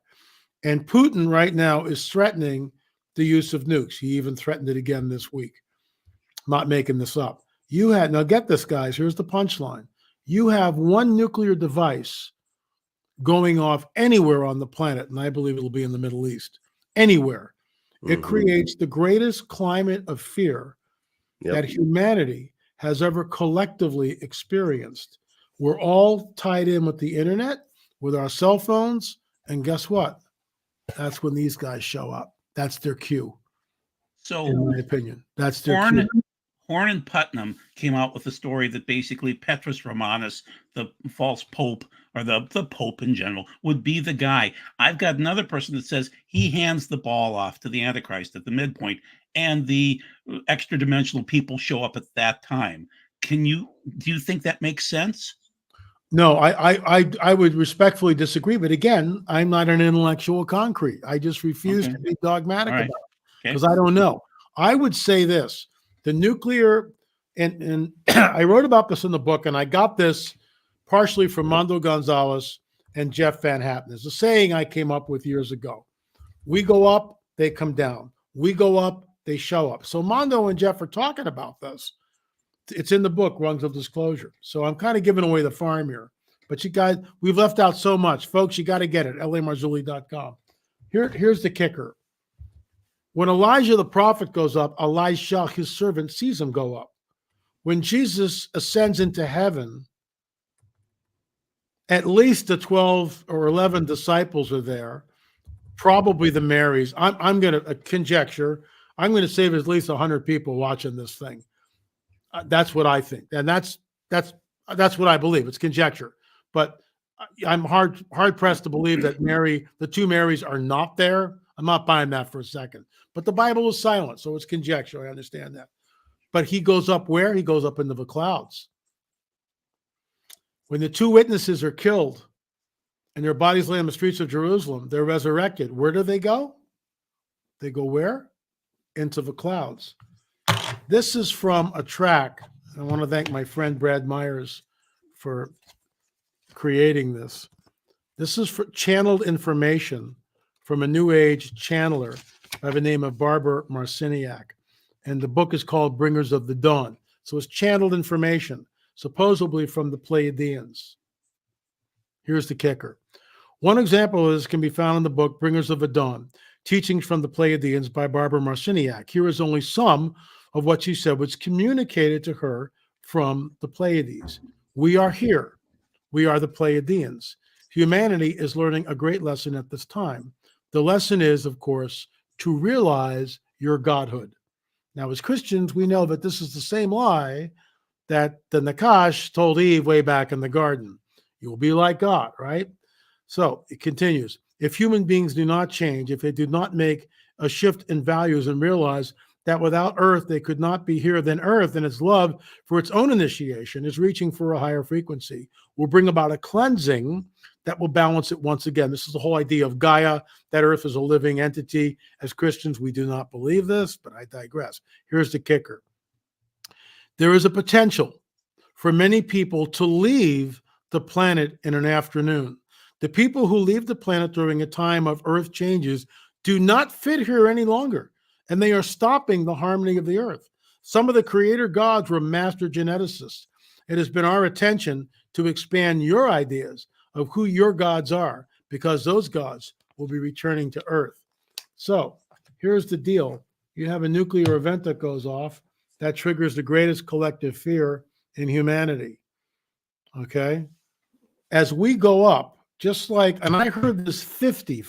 And Putin right now is threatening the use of nukes. He even threatened it again this week. I'm not making this up. Now get this, guys. Here's the punchline. You have one nuclear device going off anywhere on the planet, and I believe it'll be in the Middle East, anywhere. It creates the greatest climate of fear that humanity has ever collectively experienced. We're all tied in with the internet, with our cell phones, and guess what? That's when these guys show up. That's their cue. So, in my opinion, that's their cue. Horn and Putnam came out with a story that basically Petrus Romanus, the false pope, or the pope in general, would be the guy. I've got another person that says he hands the ball off to the Antichrist at the midpoint, and the extra dimensional people show up at that time. Do you think that makes sense? No, I would respectfully disagree. But again, I'm not an intellectual concrete. I just refuse to be dogmatic about it because I don't know. I would say this. The nuclear, and I wrote about this in the book, and I got this partially from Mondo Gonzalez and Jeff Van Hatten. There's a saying I came up with years ago. We go up, they come down. We go up, they show up. So Mondo and Jeff are talking about this. It's in the book, Rungs of Disclosure. So I'm kind of giving away the farm here. But you guys, we've left out so much. Folks, you got to get it, lamarzulli.com. Here's the kicker. When Elijah the prophet goes up, Elisha, his servant, sees him go up. When Jesus ascends into heaven, at least the 12 or 11 disciples are there, probably the Marys. I'm going to conjecture. I'm going to say there's at least 100 people watching this thing. That's what I think, and that's what I believe. It's conjecture, but I'm hard pressed to believe that the two Marys are not there. I'm not buying that for a second. But the Bible is silent, so it's conjecture. I understand that. But he goes up where? He goes up into the clouds. When the two witnesses are killed and their bodies lay on the streets of Jerusalem, they're resurrected. Where do they go? They go where? Into the clouds. This is from a track. I want to thank my friend Brad Myers for creating this. This is for channeled information from a New Age channeler by the name of Barbara Marciniak. And the book is called Bringers of the Dawn. So it's channeled information, supposedly from the Pleiadians. Here's the kicker. One example of this can be found in the book Bringers of the Dawn, Teachings from the Pleiadians by Barbara Marciniak. Here is only some of what she said was communicated to her from the Pleiades. We are here. We are the Pleiadians. Humanity is learning a great lesson at this time. The lesson is, of course, to realize your godhood. Now, as Christians, we know that this is the same lie that the Nakash told Eve way back in the garden. You will be like God, right? So it continues. If human beings do not change, if they do not make a shift in values and realize that without Earth, they could not be here, then Earth and its love for its own initiation is reaching for a higher frequency, will bring about a cleansing that will balance it once again. This is the whole idea of Gaia, that Earth is a living entity. As Christians, we do not believe this, but I digress. Here's the kicker. There is a potential for many people to leave the planet in an afternoon. The people who leave the planet during a time of Earth changes do not fit here any longer, and they are stopping the harmony of the Earth. Some of the creator gods were master geneticists. It has been our intention to expand your ideas of who your gods are, because those gods will be returning to Earth. So here's the deal. You have a nuclear event that goes off that triggers the greatest collective fear in humanity. Okay? As we go up, just like, and I heard this 50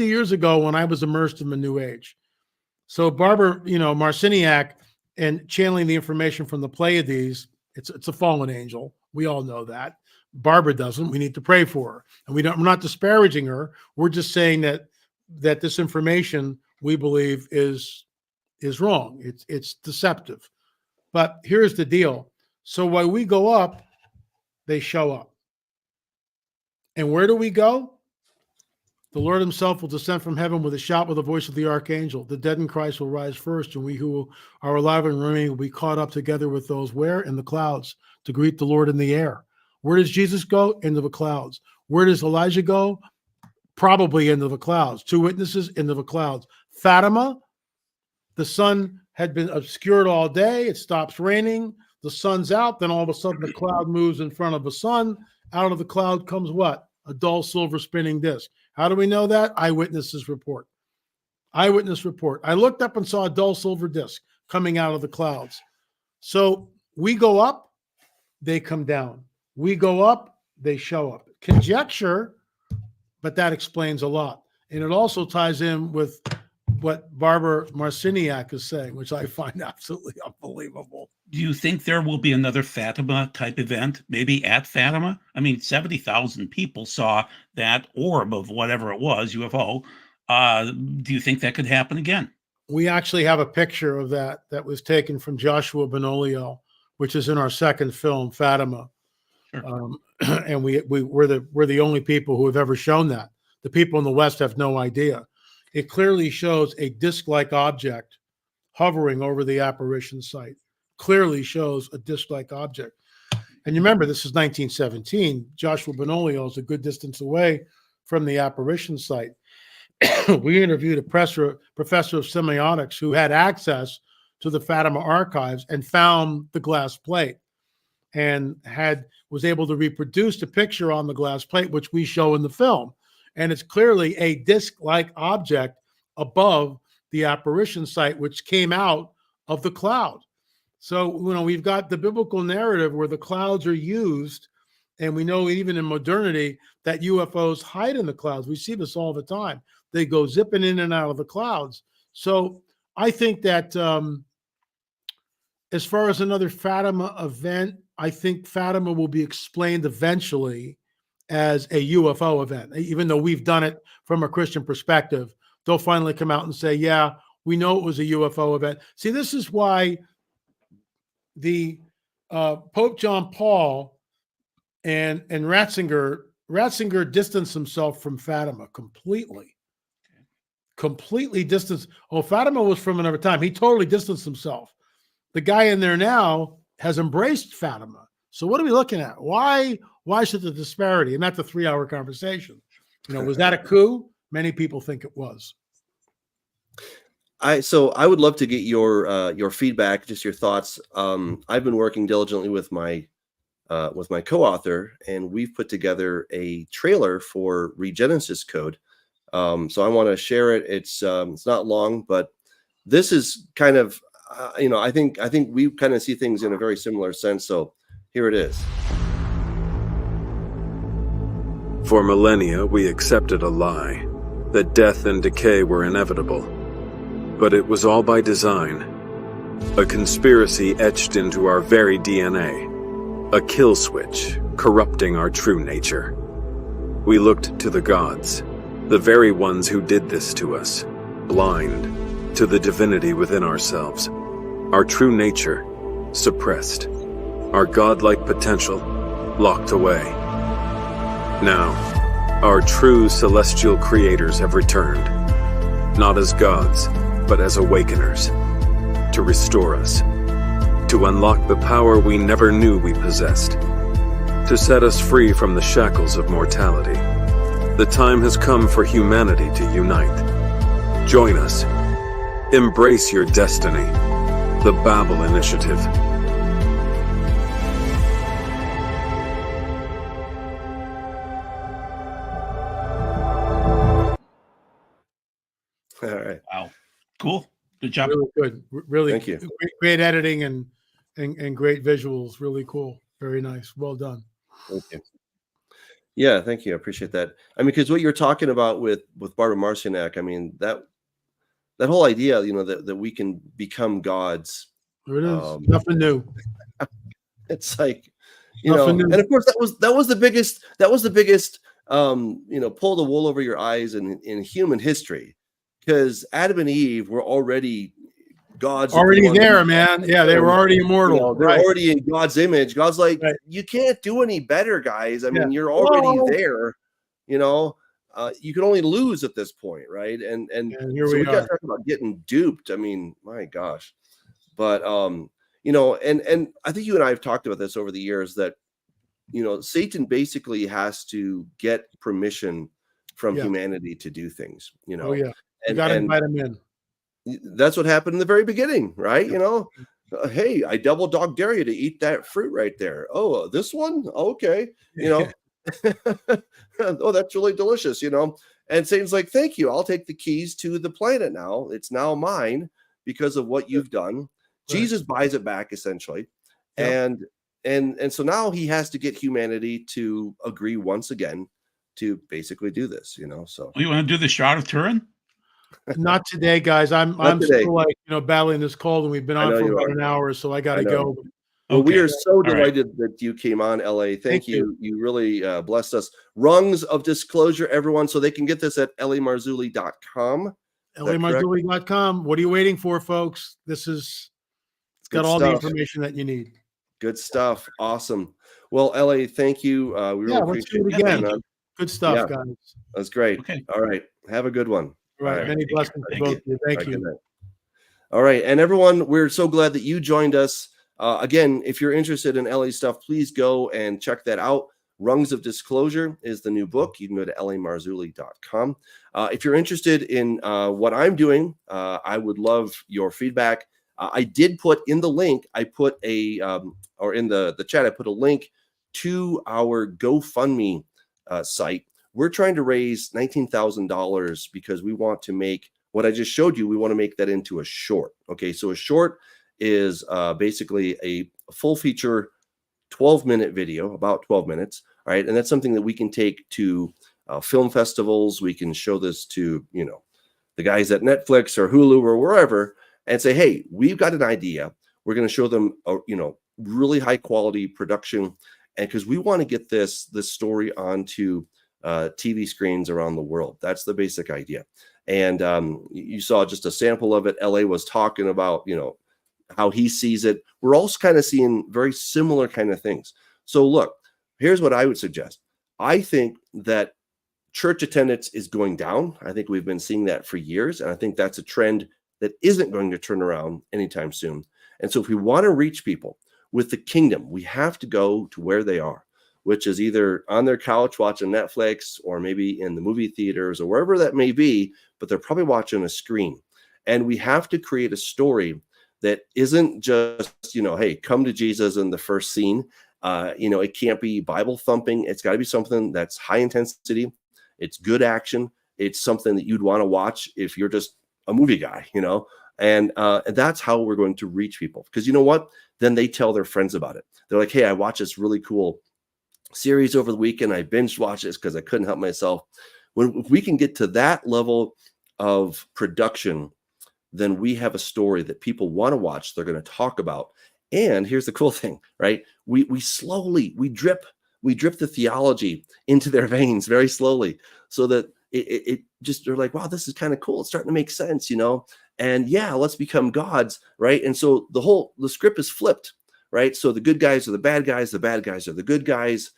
years ago when I was immersed in the New Age. So Barbara, Marciniak, and channeling the information from the Pleiades, it's a fallen angel. We all know that. Barbara doesn't. We need to pray for her. And we're not disparaging her. We're just saying that this information, we believe, is wrong. It's deceptive. But here's the deal. So while we go up, they show up. And where do we go? The Lord himself will descend from heaven with a shout, with the voice of the archangel. The dead in Christ will rise first, and we who are alive and remaining will be caught up together with those where? In the clouds, to greet the Lord in the air. Where does Jesus go? Into the clouds. Where does Elijah go? Probably into the clouds. 2 witnesses into the clouds. Fatima, the sun had been obscured all day. It stops raining. The sun's out. Then all of a sudden the cloud moves in front of the sun. Out of the cloud comes what? A dull silver spinning disc. How do we know that? Eyewitnesses report. Eyewitness report. I looked up and saw a dull silver disc coming out of the clouds. So we go up, they come down. We go up, they show up. Conjecture, but that explains a lot. And it also ties in with what Barbara Marciniak is saying, which I find absolutely unbelievable. Do you think there will be another Fatima type event, maybe at Fatima? I mean, 70,000 people saw that orb of whatever it was, UFO. Do you think that could happen again? We actually have a picture of that was taken from Joshua Benolio, which is in our second film, Fatima. Sure. And we're the only people who have ever shown that. The people in the West have no idea. It clearly shows a disc-like object hovering over the apparition site. Clearly shows a disc-like object. And you remember, this is 1917. Joshua Benolio is a good distance away from the apparition site. We interviewed a professor of semiotics who had access to the Fatima archives and found the glass plate and was able to reproduce the picture on the glass plate, which we show in the film. And it's clearly a disc-like object above the apparition site, which came out of the cloud. So, we've got the biblical narrative where the clouds are used, and we know even in modernity that UFOs hide in the clouds. We see this all the time. They go zipping in and out of the clouds. So I think that as far as another Fatima event, I think Fatima will be explained eventually as a UFO event. Even though we've done it from a Christian perspective, they'll finally come out and say, yeah, we know it was a UFO event. See, this is why the Pope John Paul and Ratzinger distanced himself from Fatima completely distanced. Oh, Fatima was from another time. He totally distanced himself. The guy in there now has embraced Fatima. So what are we looking at? Why should the disparity? And that's a 3-hour conversation. Was that a coup? Many people think it was. So I would love to get your feedback, just your thoughts. I've been working diligently with my co-author, and we've put together a trailer for Regenesis Code. So I want to share it. It's not long, but this is kind of I think we kind of see things in a very similar sense. So here it is. For millennia, we accepted a lie that death and decay were inevitable. But it was all by design. A conspiracy etched into our very DNA. A kill switch corrupting our true nature. We looked to the gods, the very ones who did this to us, blind to the divinity within ourselves, our true nature suppressed, our godlike potential locked away. Now, our true celestial creators have returned, not as gods, but as awakeners, to restore us, to unlock the power we never knew we possessed, to set us free from the shackles of mortality. The time has come for humanity to unite. Join us. Embrace your destiny. The Babel Initiative. All right. Wow. Cool. Good job. Really good. Really Thank you. Great editing and great visuals. Really cool. Very nice. Well done. Thank you. Yeah, thank you. I appreciate that. I mean, because what you're talking about with Barbara Marcinek, I mean, that whole idea, you know, that we can become gods. There it is. Nothing new. It's like, you Nothing know, new. and of course that was the biggest you know, pull the wool over your eyes in human history, because Adam and Eve were already gods. Already there, man. Yeah, they were already immortal. You know, they're already in God's image. God's like, you can't do any better, guys. I mean, you're already there. You know, you can only lose at this point, right? And here so we we got to are. talk about getting duped. I mean, my gosh. But you know, and I think you and I have talked about this over the years, that, you know, Satan basically has to get permission from humanity to do things. You know, Oh yeah, you got to invite them in. That's what happened in the very beginning, right? You know, hey, I double dog dare you to eat that fruit right there. Oh, this one? Okay. You know, oh, that's really delicious, you know. And Satan's like, thank you. I'll take the keys to the planet now. It's now mine because of what you've done. Right. Jesus buys it back, essentially. Yep. And so now he has to get humanity to agree once again to basically do this, you know. So you want to do the Shroud of Turin? Not today, guys. I'm still, like, you know, battling this cold, and we've been on for about an hour, so I got to go. Well, we are so delighted that you came on, LA. Thank you. You really blessed us. Rungs of Disclosure, everyone, so they can get this at lamarzulli.com. lamarzulli.com. What are you waiting for, folks? It's got all the information that you need. Good stuff. Awesome. Well, LA, thank you. We really appreciate it again. Good stuff, guys. That's great. Okay. All right. Have a good one. All right. Many blessings to both of you. Thank you. All right. And everyone, we're so glad that you joined us. Again, if you're interested in LA stuff, please go and check that out. Rungs of Disclosure is the new book. You can go to lamarzulli.com. If you're interested in what I'm doing, I would love your feedback. I did put in the link, I put or in the chat, I put a link to our GoFundMe site. We're trying to raise $19,000 because we want to make what I just showed you. We want to make that into a short. Okay, so a short is basically a full feature 12-minute video, about 12 minutes. All right, and that's something that we can take to film festivals. We can show this to, you know, the guys at Netflix or Hulu or wherever, and say, hey, we've got an idea. We're going to show them, you know, really high quality production, and because we want to get this story onto TV screens around the world. That's the basic idea. And you saw just a sample of it. LA was talking about, you know, how he sees it. We're also kind of seeing very similar kind of things. So look, here's what I would suggest. I think that church attendance is going down. I think we've been seeing that for years. And I think that's a trend that isn't going to turn around anytime soon. And so if we want to reach people with the kingdom, we have to go to where they are, which is either on their couch watching Netflix or maybe in the movie theaters or wherever that may be, but they're probably watching a screen. And we have to create a story that isn't just, you know, hey, come to Jesus in the first scene. You know, it can't be Bible thumping. It's got to be something that's high intensity. It's good action. It's something that you'd want to watch if you're just a movie guy, you know, and that's how we're going to reach people. Because you know what? Then they tell their friends about it. They're like, hey, I watched this really cool series over the weekend. I binge watched this because I couldn't help myself. If we can get to that level of production, then we have a story that people want to watch. They're going to talk about. And here's the cool thing, right? We slowly, we drip we drip the theology into their veins very slowly, so that it just, they're like, wow, this is kind of cool. It's starting to make sense, you know? And yeah, let's become gods, right? And so the script is flipped, right? So the good guys are the bad guys are the good guys.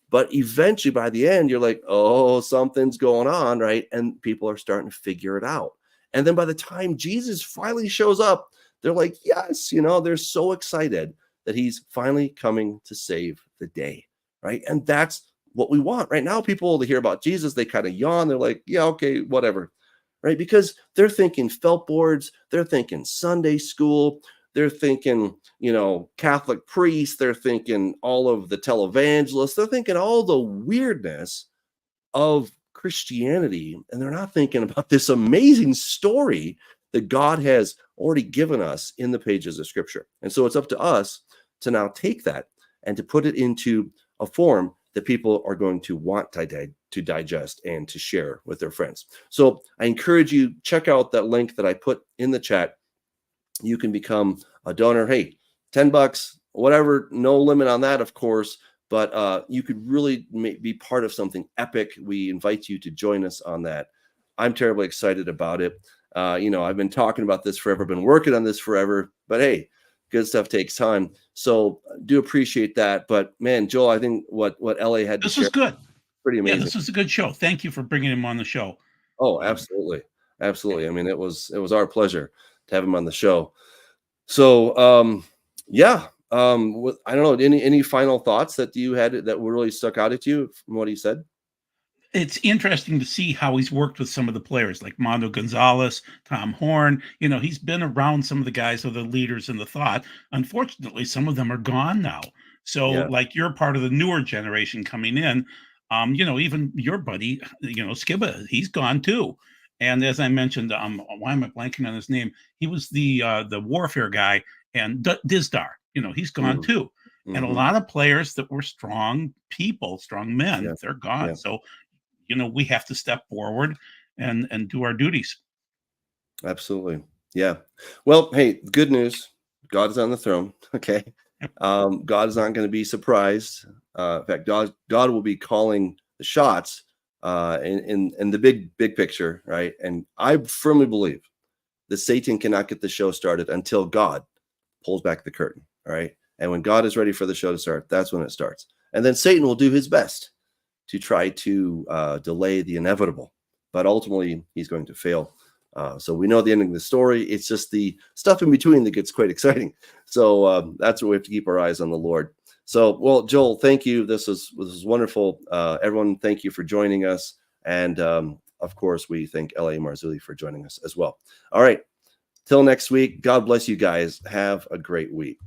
But eventually by the end, you're like, oh, something's going on, right? And people are starting to figure it out. And then by the time Jesus finally shows up, they're like, yes, you know, they're so excited that he's finally coming to save the day, right? And that's what we want right now. People, to hear about Jesus, they kind of yawn. They're like, yeah, okay, whatever, right? Because they're thinking felt boards, they're thinking Sunday school, they're thinking, you know, Catholic priests, they're thinking all of the televangelists, they're thinking all the weirdness of Christianity, and they're not thinking about this amazing story that God has already given us in the pages of Scripture. And so it's up to us to now take that and to put it into a form that people are going to want to digest and to share with their friends. So I encourage you, check out that link that I put in the chat. You can become a donor. Hey, $10, whatever, no limit on that, of course, but you could really be part of something epic. We invite you to join us on that. I'm terribly excited about it. You know, I've been talking about this forever, been working on this forever, but hey, good stuff takes time. So do appreciate that. But man, Joel, I think what LA had to share, was good. Pretty amazing. Yeah, this was a good show. Thank you for bringing him on the show. Oh, absolutely. Absolutely. I mean, it was our pleasure to have him on the show. So, yeah, I don't know, any final thoughts that you had that were really stuck out at you from what he said? It's interesting to see how he's worked with some of the players like Mondo Gonzalez, Tom Horn. You know, he's been around some of the guys who are the leaders in the thought. Unfortunately, some of them are gone now. So, Yeah. like, you're part of the newer generation coming in. You know, even your buddy, you know, Skibba, he's gone too. And as I mentioned, why am I blanking on his name? He was the warfare guy, and Dizdar. You know, he's gone too. And a Mhm. lot of players that were strong people, strong men, Yeah. they're gone. Yeah. So, you know, we have to step forward and do our duties. Absolutely. Yeah. Well, hey, good news. God is on the throne. Okay. God is not going to be surprised. In fact, God will be calling the shots in the big picture, right? And I firmly believe that Satan cannot get the show started until God pulls back the curtain. All right. And when God is ready for the show to start, that's when it starts. And then Satan will do his best to try to delay the inevitable, but ultimately he's going to fail. So we know the ending of the story. It's just the stuff in between that gets quite exciting. So that's where we have to keep our eyes on the Lord. So, well, Joel, thank you. This was wonderful. Everyone, thank you for joining us. And of course, we thank L.A. Marzulli for joining us as well. All right. Till next week. God bless you guys. Have a great week.